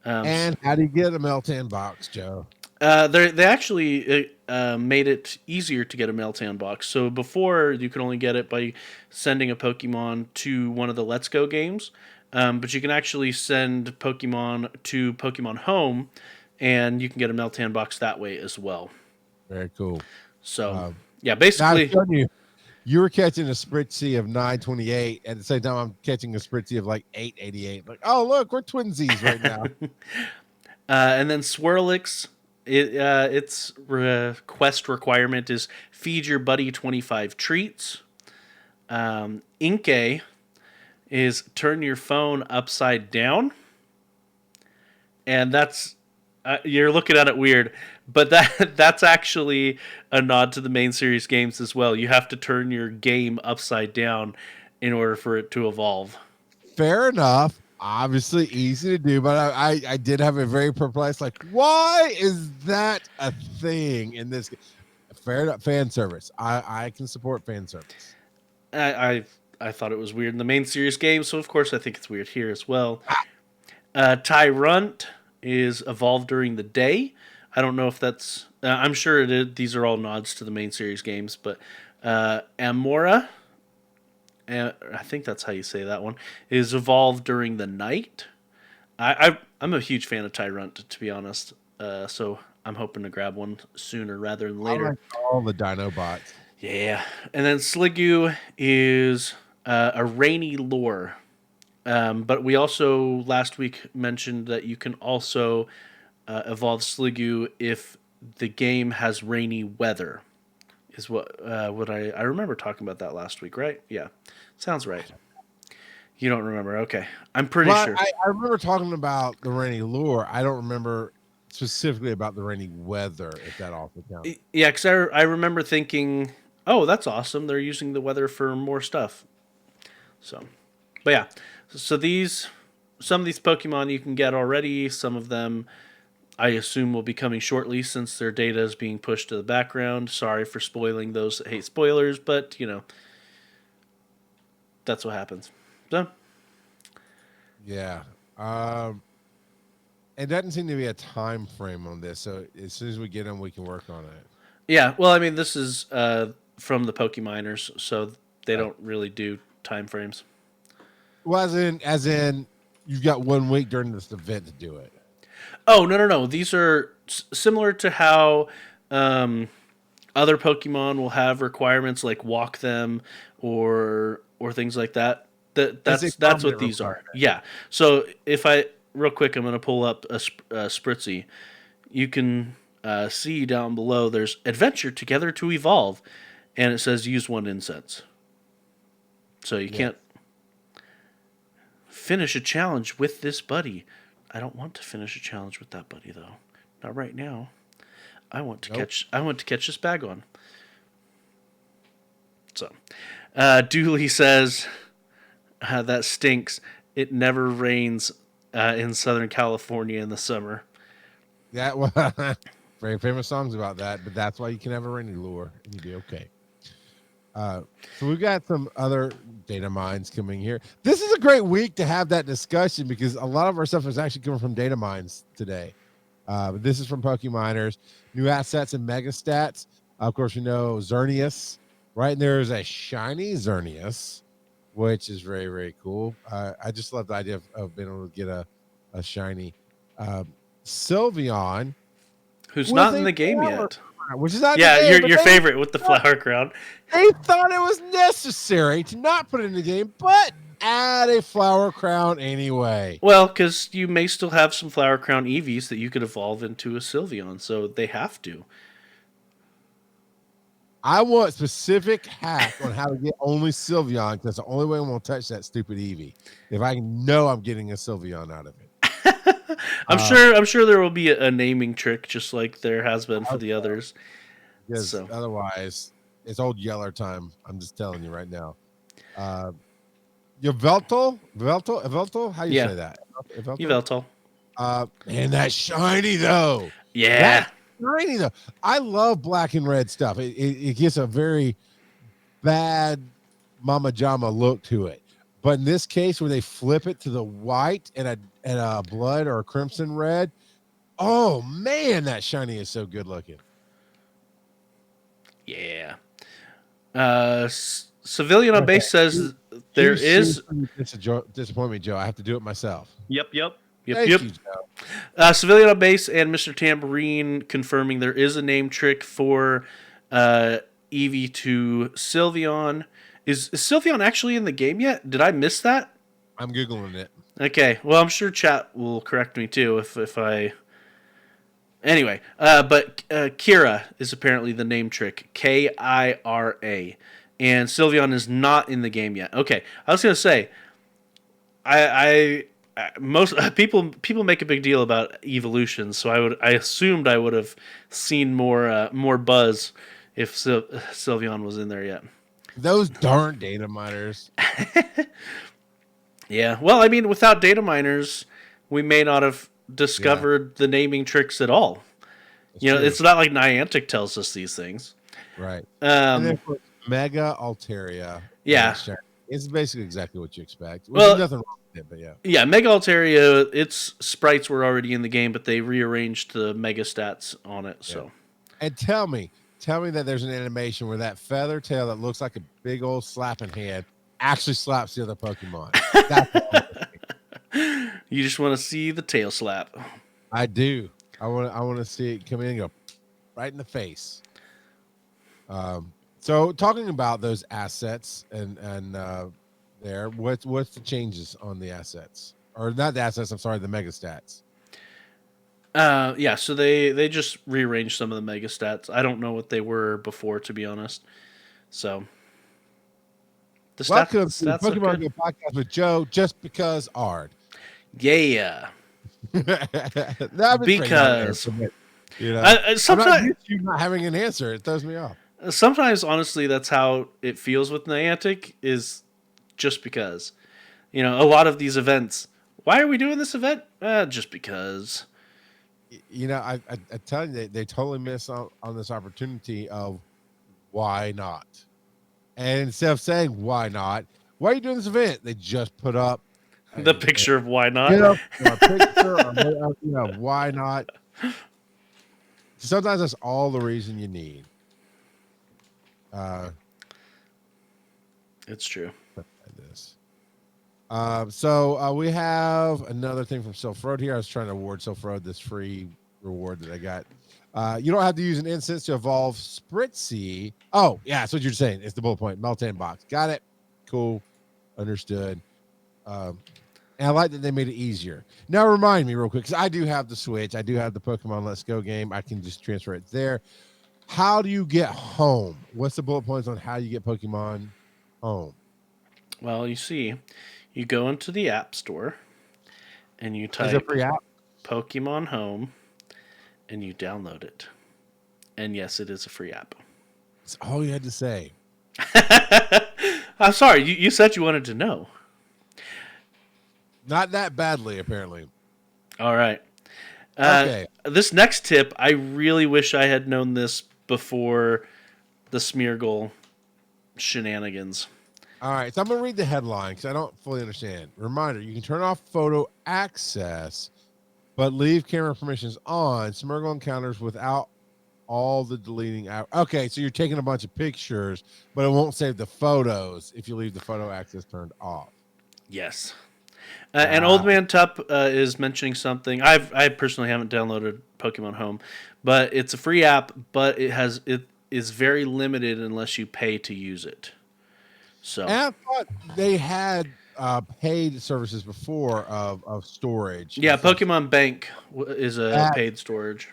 And how do you get a Meltan box, Joe? They actually made it easier to get a Meltan box. So before, you could only get it by sending a Pokemon to one of the Let's Go games. But you can actually send Pokemon to Pokemon Home, and you can get a Meltan box that way as well. Very cool. So, yeah, basically... You were catching a Spritzy of 928. At the same time, I'm catching a Spritzy of like 888. Like, oh, look, we're twinsies right now. And then Swirlix... its quest requirement is feed your buddy 25 treats. Inkay is turn your phone upside down. And that's, you're looking at it weird, but that's actually a nod to the main series games as well. You have to turn your game upside down in order for it to evolve. Fair enough. Obviously easy to do, but I did have a very perplexed, like, why is that a thing in this game? Fair enough. Fan service. I can support fan service. I thought it was weird in the main series game, so of course I think it's weird here as well. Tyrunt is evolved during the day. I don't know if that's... I'm sure it is. These are all nods to the main series games, but Amora... I think that's how you say that one, is evolved during the night. I'm a huge fan of Tyrunt, to be honest. So I'm hoping to grab one sooner rather than later. I like all the Dino bots. Yeah. And then Sliggoo is a rainy lure. But we also last week mentioned that you can also evolve Sliggoo if the game has rainy weather. Is what I remember talking about that last week, right? Yeah. Sounds right. You don't remember? Okay. I'm pretty sure. I remember talking about the rainy lure. I don't remember specifically about the rainy weather, if that also counts. Yeah, because I remember thinking, oh, that's awesome. They're using the weather for more stuff. So, but yeah. So some of these Pokemon you can get already. Some of them I assume will be coming shortly since their data is being pushed to the background. Sorry for spoiling those that hate spoilers, but, that's what happens. So, yeah. It doesn't seem to be a time frame on this, so as soon as we get them, we can work on it. Yeah, well, I mean, this is from the Pokeminers, so they don't really do time frames. Well, as in, you've got 1 week during this event to do it. Oh, no. These are similar to how other Pokemon will have requirements like walk them or things like that. That's what these are. Yeah. So real quick, I'm going to pull up a Spritzy. You can see down below there's adventure together to evolve, and it says use 1 incense. So you can't finish a challenge with this buddy. I don't want to finish a challenge with that buddy though. Not right now. I want to catch this Bagon. So, Dooley says that stinks. It never rains in Southern California in the summer. That was very famous songs about that, but that's why you can have a rainy lure and you'll be okay. So we've got some other data mines coming here. This is a great week to have that discussion because a lot of our stuff is actually coming from data mines today. But this is from Pokeminers. New assets and mega stats. Of course, you know Xerneas, right? And there's a shiny Xerneas, which is very, very cool. I just love the idea of being able to get a shiny Sylveon Who's with not in a the game flower yet. crown, which is not in the Yeah, game. your favorite with the flower crown. They thought it was necessary to not put it in the game, but add a flower crown anyway. Well, because you may still have some flower crown Eevees that you could evolve into a Sylveon, so they have to. I want specific hack on how to get only Sylveon because that's the only way I'm going to touch that stupid Eevee. If I know I'm getting a Sylveon out of it. I'm sure there will be a naming trick just like there has been for the others. Because So otherwise, it's old Yeller time. I'm just telling you right now. Yveltal? How you say that? Yveltal. Man, that's shiny though. Yeah. That's shiny though. I love black and red stuff. It gets a very bad Mama Jama look to it. But in this case, where they flip it to the white and a blood or a crimson red, oh man, that shiny is so good looking. Yeah. Civilian on base says there is. Disappoint me, Joe. I have to do it myself. Yep. Thank you, Joe. Civilian on base and Mr. Tambourine confirming there is a name trick for Eevee to Sylveon. Is Sylveon actually in the game yet? Did I miss that? I'm Googling it. Okay. Well, I'm sure chat will correct me too if I. Anyway, but Kira is apparently the name trick. Kira. And Sylveon is not in the game yet. Okay. I was going to say, most people make a big deal about Eeveelution, so I assumed I would have seen more buzz if Sylveon was in there yet. Those darn data miners. Yeah, well, I mean, without data miners, we may not have discovered the naming tricks at all. That's true. true. It's not like Niantic tells us these things. Right. And then for Mega Altaria. Yeah. It's basically exactly what you expect. Well, There's nothing wrong with it, but yeah. Yeah, Mega Altaria, its sprites were already in the game, but they rearranged the Mega stats on it. So, and tell me that there's an animation where that feather tail that looks like a big old slapping hand actually slaps the other Pokemon. That's you just want to see the tail slap. I do. I want to see it come in and go right in the face. So talking about those assets and there, what's the changes on the assets, or not the assets? I'm sorry, the mega stats. Yeah, so they just rearranged some of the mega stats. I don't know what they were before, to be honest. So the welcome to the Pokemon GO Podcast with Joe, just because Ard. Yeah. Because you know, sometimes you not having an answer, it throws me off. Sometimes, honestly, that's how it feels with Niantic. Is just because, a lot of these events. Why are we doing this event? Just because. I tell you, they totally miss on this opportunity of why not. And instead of saying why not, why are you doing this event? They just put up the picture of why not. Why not? Sometimes that's all the reason you need. It's true. So we have another thing from Silph Road here. I was trying to award Silph Road this free reward that I got. You don't have to use an instance to evolve Spritzy. Oh, yeah, that's what you're saying. It's the bullet point. Meltan box. Got it. Cool. Understood. And I like that they made it easier. Now remind me real quick, because I do have the Switch. I do have the Pokemon Let's Go game. I can just transfer it there. How do you get home? What's the bullet points on how you get Pokemon home? Well, you see, you go into the App Store and you type Pokemon Home and you download it. And yes, it is a free app. That's all you had to say. I'm sorry, you said you wanted to know. Not that badly, apparently. All right. Okay. This next tip, I really wish I had known this before the Smeargle shenanigans. All right, so I'm going to read the headline because I don't fully understand. Reminder, you can turn off photo access but leave camera permissions on. Smeargle encounters without all the deleting out. Okay, so you're taking a bunch of pictures, but it won't save the photos if you leave the photo access turned off. Yes. And Old Wow. Man Tup is mentioning something. I personally haven't downloaded Pokemon Home, but it's a free app, but it is very limited unless you pay to use it. So And I thought they had paid services before of storage and yeah, stuff. Pokemon Bank is a That, paid storage.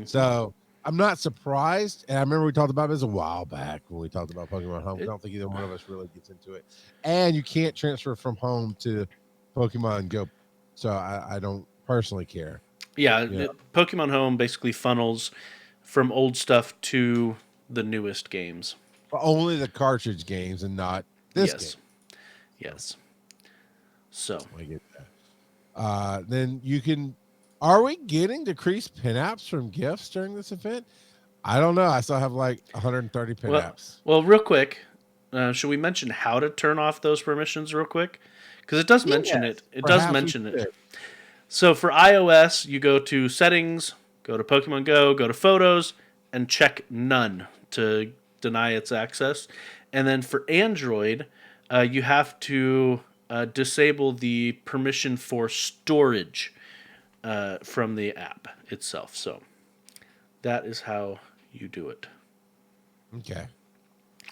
so I'm not surprised. And I remember we talked about this a while back when we talked about Pokemon Home. I It, don't think either one of us really gets into it. And you can't transfer from home to Pokemon Go. So I don't personally care. yeah, You know, Pokemon Home basically funnels from old stuff to the newest games. but only the cartridge games and not this game. Yes. Yes. So I get that. Then you can. Are we getting decreased pin-apps from gifts during this event? I don't know. I still have like 130 pin-apps. well, real quick, should we mention how to turn off those permissions real quick? Because it does mention Yes, it. It does perhaps we mention it. should. So for iOS, you go to Settings, go to Pokemon Go, go to Photos, and check None to deny its access. And then for Android, you have to disable the permission for storage from the app itself. So that is how you do it. Okay.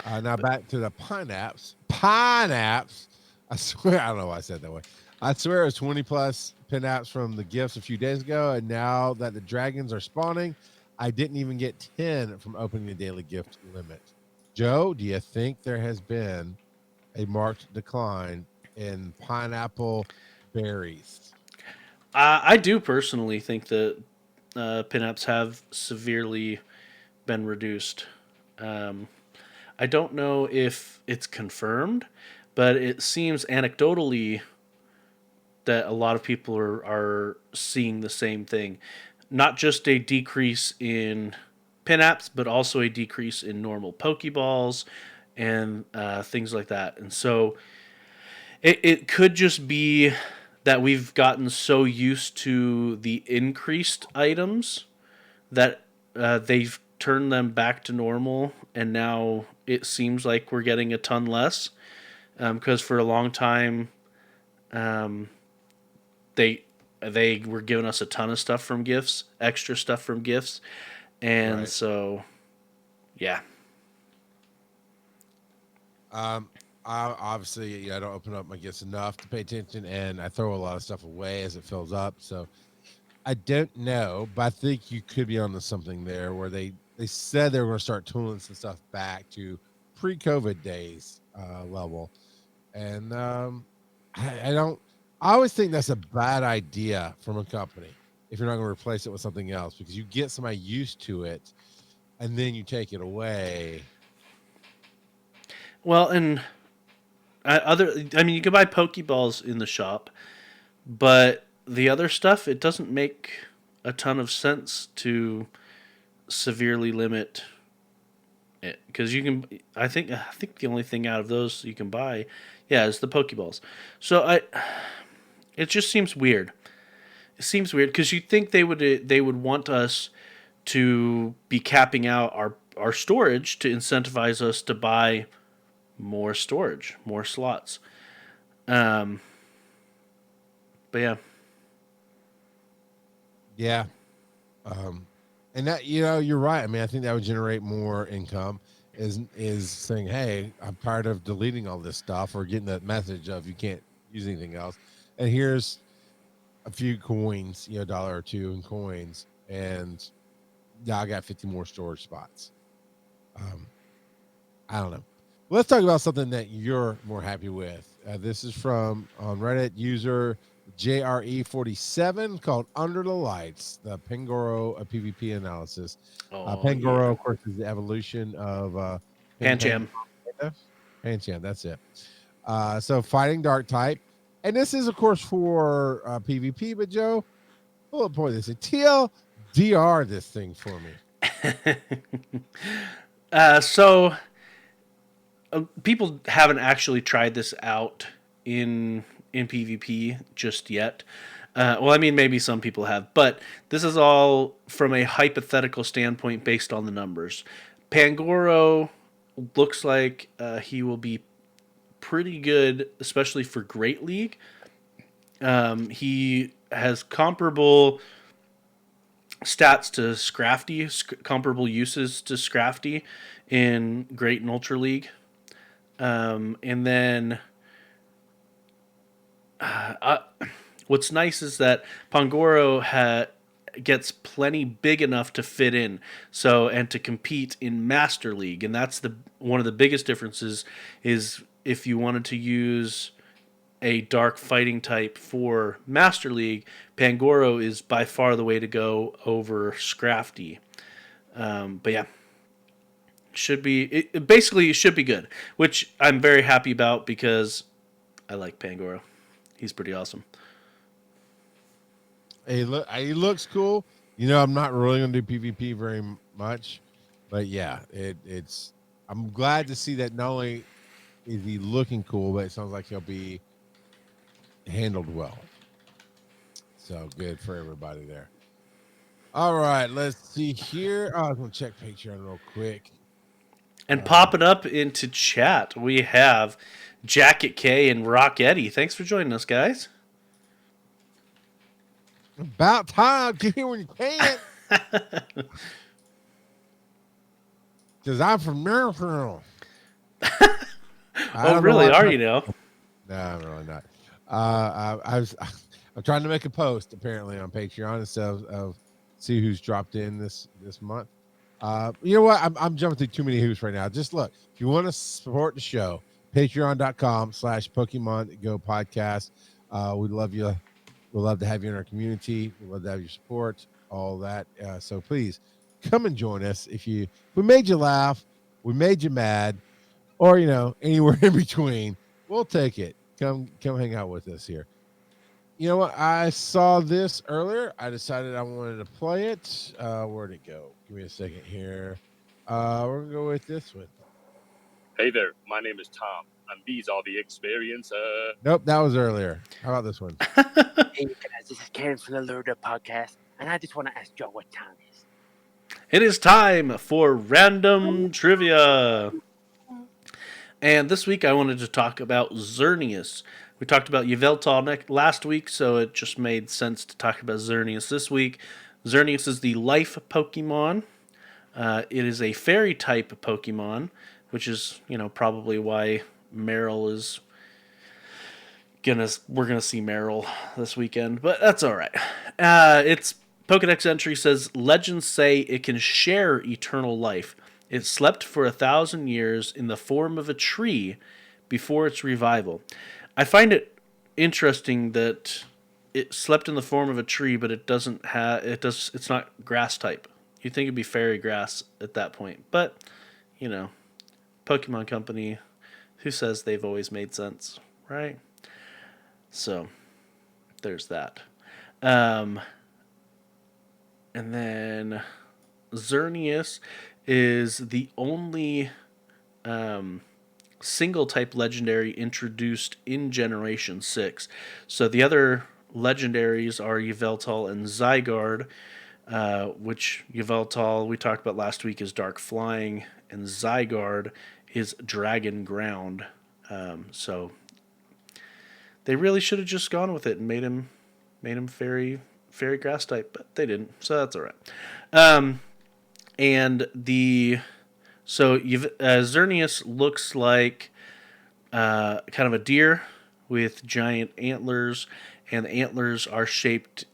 Now back to the pine-apps. Pine-apps. I swear, I don't know why I said it that way. I swear it was 20 plus pin-apps from the gifts a few days ago. And now that the dragons are spawning, I didn't even get 10 from opening the daily gift limit. Joe, do you think there has been a marked decline in pineapple berries? I do personally think that pinups have severely been reduced. I don't know if it's confirmed, but it seems anecdotally that a lot of people are seeing the same thing. Not just a decrease in pinups, but also a decrease in normal Pokeballs and things like that. And so it could just be that we've gotten so used to the increased items that they've turned them back to normal, and now it seems like we're getting a ton less. Because for a long time, they were giving us a ton of stuff from gifts, extra stuff from gifts, and Right. so yeah. I obviously I don't open up my gifts enough to pay attention, and I throw a lot of stuff away as it fills up. So I don't know, but I think you could be onto something there where they said they were going to start tooling some stuff back to pre-COVID days level, and I don't. I always think that's a bad idea from a company if you're not going to replace it with something else, because you get somebody used to it, and then you take it away. Well, and I mean, you can buy Pokeballs in the shop, but the other stuff, it doesn't make a ton of sense to severely limit it, because you can. I think the only thing out of those you can buy, yeah, is the Pokeballs. So it just seems weird. It seems weird because you'd think they would want us to be capping out our storage to incentivize us to buy more storage, more slots. Um, but yeah, Yeah. And that, you're right. I mean, I think that would generate more income. Is saying, hey, I'm tired of deleting all this stuff or getting that message of you can't use anything else, and here's a few coins, a dollar or two in coins, and yeah, I got 50 more storage spots. Um, I don't know. Let's talk about something that you're more happy with. This is from on Reddit user JRE47 called Under the Lights, the Pangoro PvP analysis. oh Pangoro, yeah, of course, is the evolution of Pancham. Pancham, that's it. So fighting dark type. And this is, of course, for PvP, but Joe, bullet point this. TLDR this thing for me. So people haven't actually tried this out in PvP just yet. Well, I mean, maybe some people have, but this is all from a hypothetical standpoint based on the numbers. Pangoro looks like he will be pretty good, especially for Great League. He has comparable stats to Scrafty, comparable uses to Scrafty in Great and Ultra League. And then what's nice is that Pangoro gets plenty big enough to fit in, and to compete in Master League, and that's one of the biggest differences. Is if you wanted to use a dark fighting type for Master League, Pangoro is by far the way to go over Scrafty. But yeah, it should be good, which I'm very happy about because I like Pangoro. He's pretty awesome. He looks cool. I'm not really going to do PvP very much, but yeah, it's. I'm glad to see that not only is he looking cool, but it sounds like he'll be handled well. So good for everybody there. All right, let's see here. Oh, I'm going to check Patreon real quick. And popping up into chat, we have Jacket K and Rock Eddie. Thanks for joining us, guys. About time. Get here when you can. Because I'm from Maryland. Oh, really? Are you now? No, I'm really not. I'm trying to make a post apparently on Patreon instead of see who's dropped in this month. You know what? I'm jumping through too many hoops right now. Just look, if you want to support the show, patreon.com/Pokémon GO Podcast. We'd love you. We'd love to have you in our community. We'd love to have your support, all that. So please come and join us. If we made you laugh, we made you mad, or anywhere in between, we'll take it. Come hang out with us here. You know what? I saw this earlier. I decided I wanted to play it. Where'd it go? Give me a second here. We're gonna go with this one. Hey there, my name is Tom, and these are the experience. Nope, that was earlier. How about this one? Hey guys, this is Karen from the Lured Up Podcast, and I just want to ask Joe what time it is. It is time for random trivia. And this week I wanted to talk about Xerneas. We talked about Yveltal last week, so it just made sense to talk about Xerneas this week. Xerneas is the life Pokemon. It is a fairy type Pokemon, which is, probably why Meryl is we're gonna see Meryl this weekend, but that's all right. Its Pokedex entry says, legends say it can share eternal life. It slept for 1,000 years in the form of a tree before its revival. I find it interesting that it slept in the form of a tree, but it's not grass type. You'd think it'd be fairy grass at that point, but Pokemon Company, who says they've always made sense, right? So there's that. And then Xerneas is the only single type legendary introduced in Generation 6. So the other legendaries are Yveltal and Zygarde, which Yveltal we talked about last week is Dark Flying, and Zygarde is Dragon Ground. So they really should have just gone with it and made him fairy grass type, but they didn't, so that's all right. Xerneas looks like kind of a deer with giant antlers, and the antlers are shaped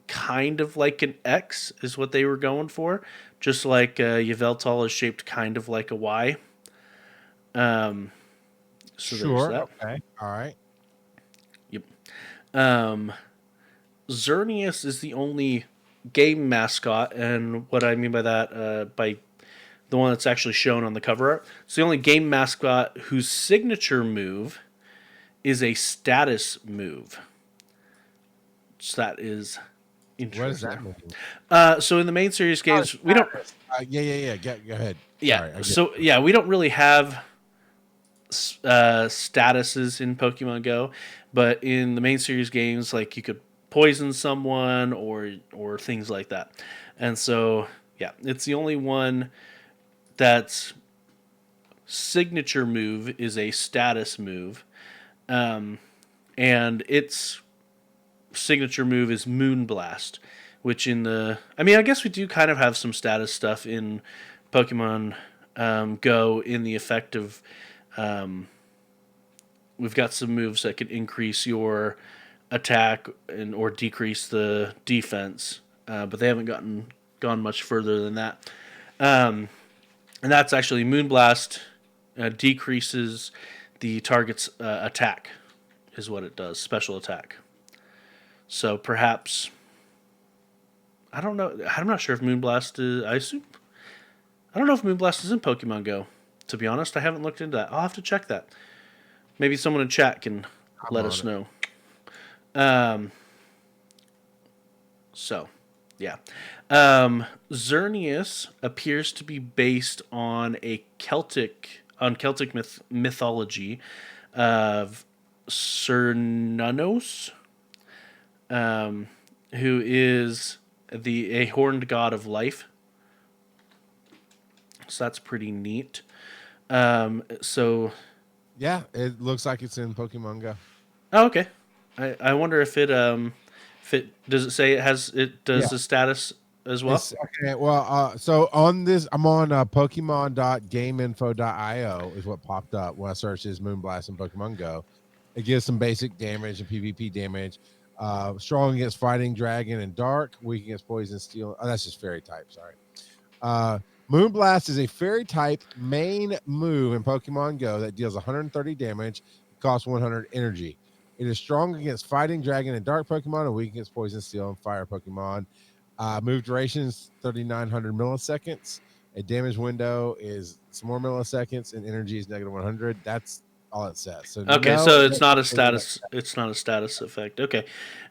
kind of like an X, is what they were going for, just like Yveltal is shaped kind of like a Y. So sure. There's that. Okay. All right. Yep. Xerneas is the only game mascot, and what I mean by that, by the one that's actually shown on the cover art, it's the only game mascot whose signature move is a status move. So that is interesting. What does that mean? So in the main series games, we don't. Yeah. Go ahead. Yeah. Sorry, we don't really have statuses in Pokemon Go, but in the main series games, like you could poison someone or things like that. And so, yeah, it's the only one that's signature move is a status move. And its signature move is Moonblast, which I guess we do kind of have some status stuff in Pokemon Go in the effect of we've got some moves that can increase your attack or decrease the defense, but they haven't gone much further than that. And that's actually Moonblast decreases the target's attack, is what it does, special attack. So perhaps, I don't know. I'm not sure if Moonblast is. I don't know if Moonblast is in Pokemon Go. To be honest, I haven't looked into that. I'll have to check that. Maybe someone in chat can let us know. So, yeah. Xerneas appears to be based on Celtic mythology of Cernunnos, who is a horned god of life. So that's pretty neat. So Yeah, it looks like it's in Pokemon Go. Oh, okay. I wonder if it does it say it does the status as well? Okay, well, so on this, I'm on Pokemon.gameinfo.io is what popped up when I searched this Moonblast in Pokemon Go. It gives some basic damage and PvP damage. Strong against fighting dragon and dark, weak against poison steel. Oh, that's just fairy type. Sorry. Moonblast is a fairy type main move in Pokemon Go that deals 130 damage, costs 100 energy. It is strong against fighting dragon and dark Pokemon and weak against poison steel and fire Pokemon. Move duration is 3,900 milliseconds. A damage window is some more milliseconds, and energy is negative 100. That's all it says. So okay, so it's not a status. It's not a status effect. Okay,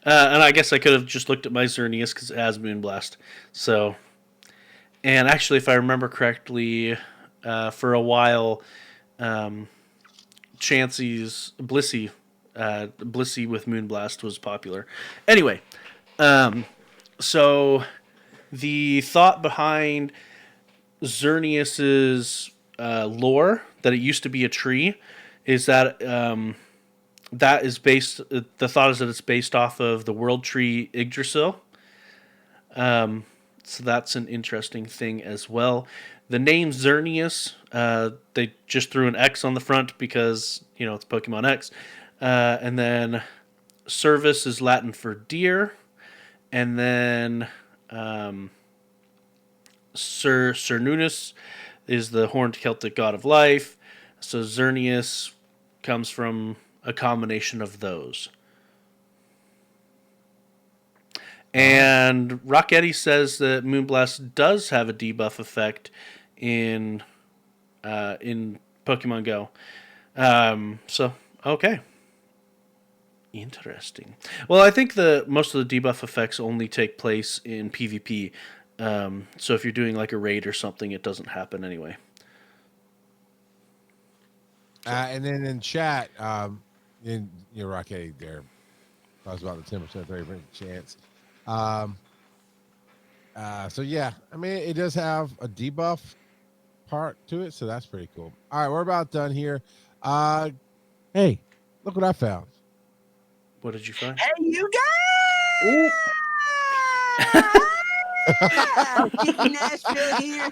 and I guess I could have just looked at my Xerneas because it has Moonblast. So, and actually, if I remember correctly, for a while, Chansey's Blissey with Moonblast was popular. Anyway, so the thought behind Xerneas's lore, that it used to be a tree, is that that is based. The thought is that it's based off of the world tree Yggdrasil. So that's an interesting thing as well. The name Xerneas, they just threw an X on the front because it's Pokemon X, and then Cervus is Latin for deer, and then Cernunnos is the horned Celtic god of life. So Xerneas comes from a combination of those. And Rocketti says that Moonblast does have a debuff effect in Pokemon Go. So okay, interesting. Well, I think most of the debuff effects only take place in PvP. So if you're doing like a raid or something, it doesn't happen anyway. And then in chat, Rocketti there talks about the 10% 30% chance. So yeah, I mean, it does have a debuff part to it, so that's pretty cool. All right, we're about done here. Hey, look what I found. What did you find? Hey, you guys! Kiki Nashville here.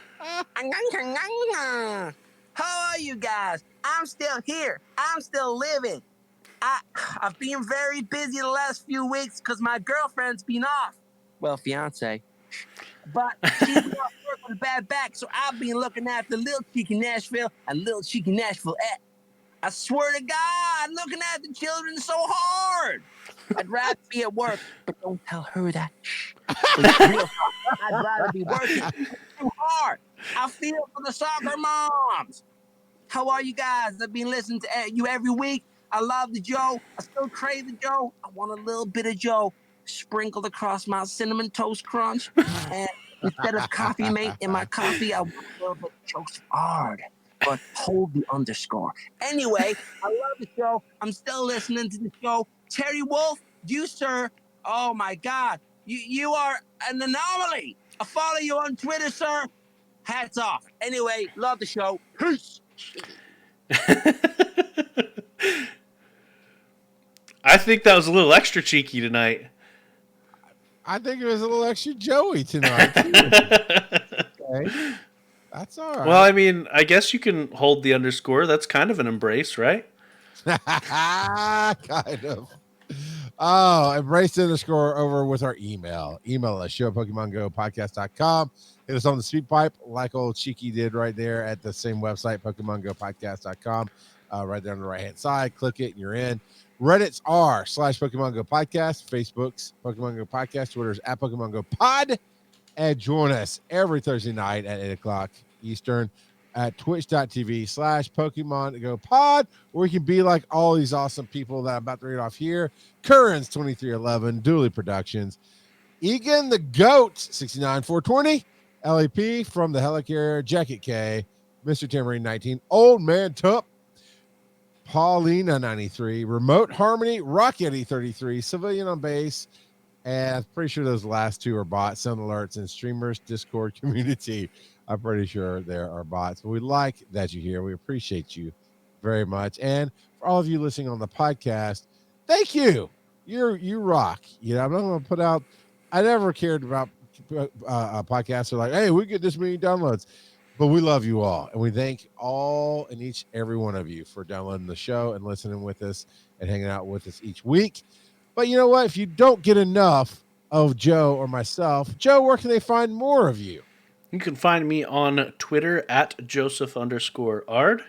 How are you guys? I'm still here. I'm still living. I've been very busy the last few weeks because my girlfriend's been off. Well, fiance. But she's been off work with a bad back, so I've been looking after little Cheeky Nashville and little Cheeky Nashville. I swear to God, looking at the children is so hard. I'd rather be at work, but don't tell her that. Shh. I'd rather be working. It's too hard. I feel for the soccer moms. How are you guys? I've been listening to you every week. I love the Joe. I still crave the Joe. I want a little bit of Joe sprinkled across my cinnamon toast crunch. And instead of coffee mate in my coffee, I want a little bit of Joe's hard. But hold the underscore. Anyway, I love the show. I'm still listening to the show. Terry Wolf, you, sir, Oh my God, you are an anomaly. I follow you on Twitter, sir. Hats off. Anyway, love the show. Peace. I think that was a little extra cheeky tonight. I think it was a little extra Joey tonight. Okay. That's all right. Well, I mean, I guess you can hold the underscore. That's kind of an embrace, right? Kind of. Oh, embrace the underscore over with our email. Email us, show at PokemonGoPodcast.com. Hit us on the speed pipe like old Cheeky did right there at the same website, PokemonGoPodcast.com. Right there on the right-hand side. Click it and you're in. Reddit's r/Pokemon Go Podcast. Facebook's Pokemon Go Podcast. Twitter's at Pokemon Go Pod. And join us every Thursday night at 8 o'clock Eastern at twitch.tv/Pokemon Go Pod, where you can be like all these awesome people that I'm about to read off here. Currens 2311, Dooley Productions, Egan the Goat 69420, LAP from the Helicarrier, Jacket K, Mr. Tamarine 19, Old Man Tup, Paulina 93, Remote Harmony, Rock Eddie 33, Sylveon on bass, and I'm pretty sure those last two are bots, Sound Alerts, and Streamers Discord community. I'm pretty sure there are bots, but we like that you're here. We appreciate you very much. And for all of you listening on the podcast, thank you. You rock. You know, I'm not going to put out, I never cared about podcasts that are like, hey, we get this many downloads, but we love you all. And we thank all and each, every one of you for downloading the show and listening with us and hanging out with us each week. But you know what? If you don't get enough of Joe or myself, Joe, where can they find more of you? You can find me on Twitter at Joseph_Ard.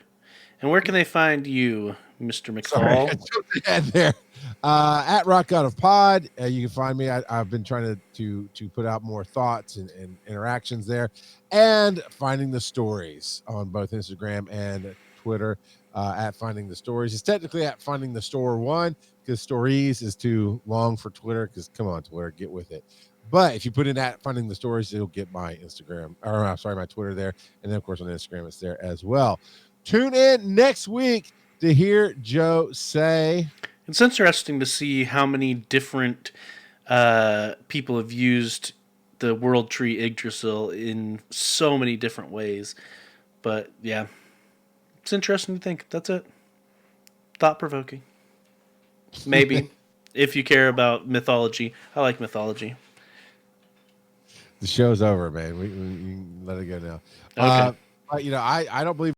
And where can they find you, Mr. McFall? There. At Rock God of Pod. You can find me. I've been trying to put out more thoughts and interactions there. And Finding the Stories on both Instagram and Twitter at Finding the Stories. It's technically at Finding the Store 1 because Stories is too long for Twitter because, come on, Twitter, get with it. But if you put in at Finding the Stories, it'll get my Instagram, or I'm sorry, my Twitter there. And then, of course, on Instagram, it's there as well. Tune in next week to hear Joe say. It's interesting to see how many different people have used the World Tree Yggdrasil in so many different ways. But, yeah, it's interesting to think. That's it. Thought-provoking. Maybe. If you care about mythology. I like mythology. The show's over, man. We can let it go now. Okay. But, you know, I don't believe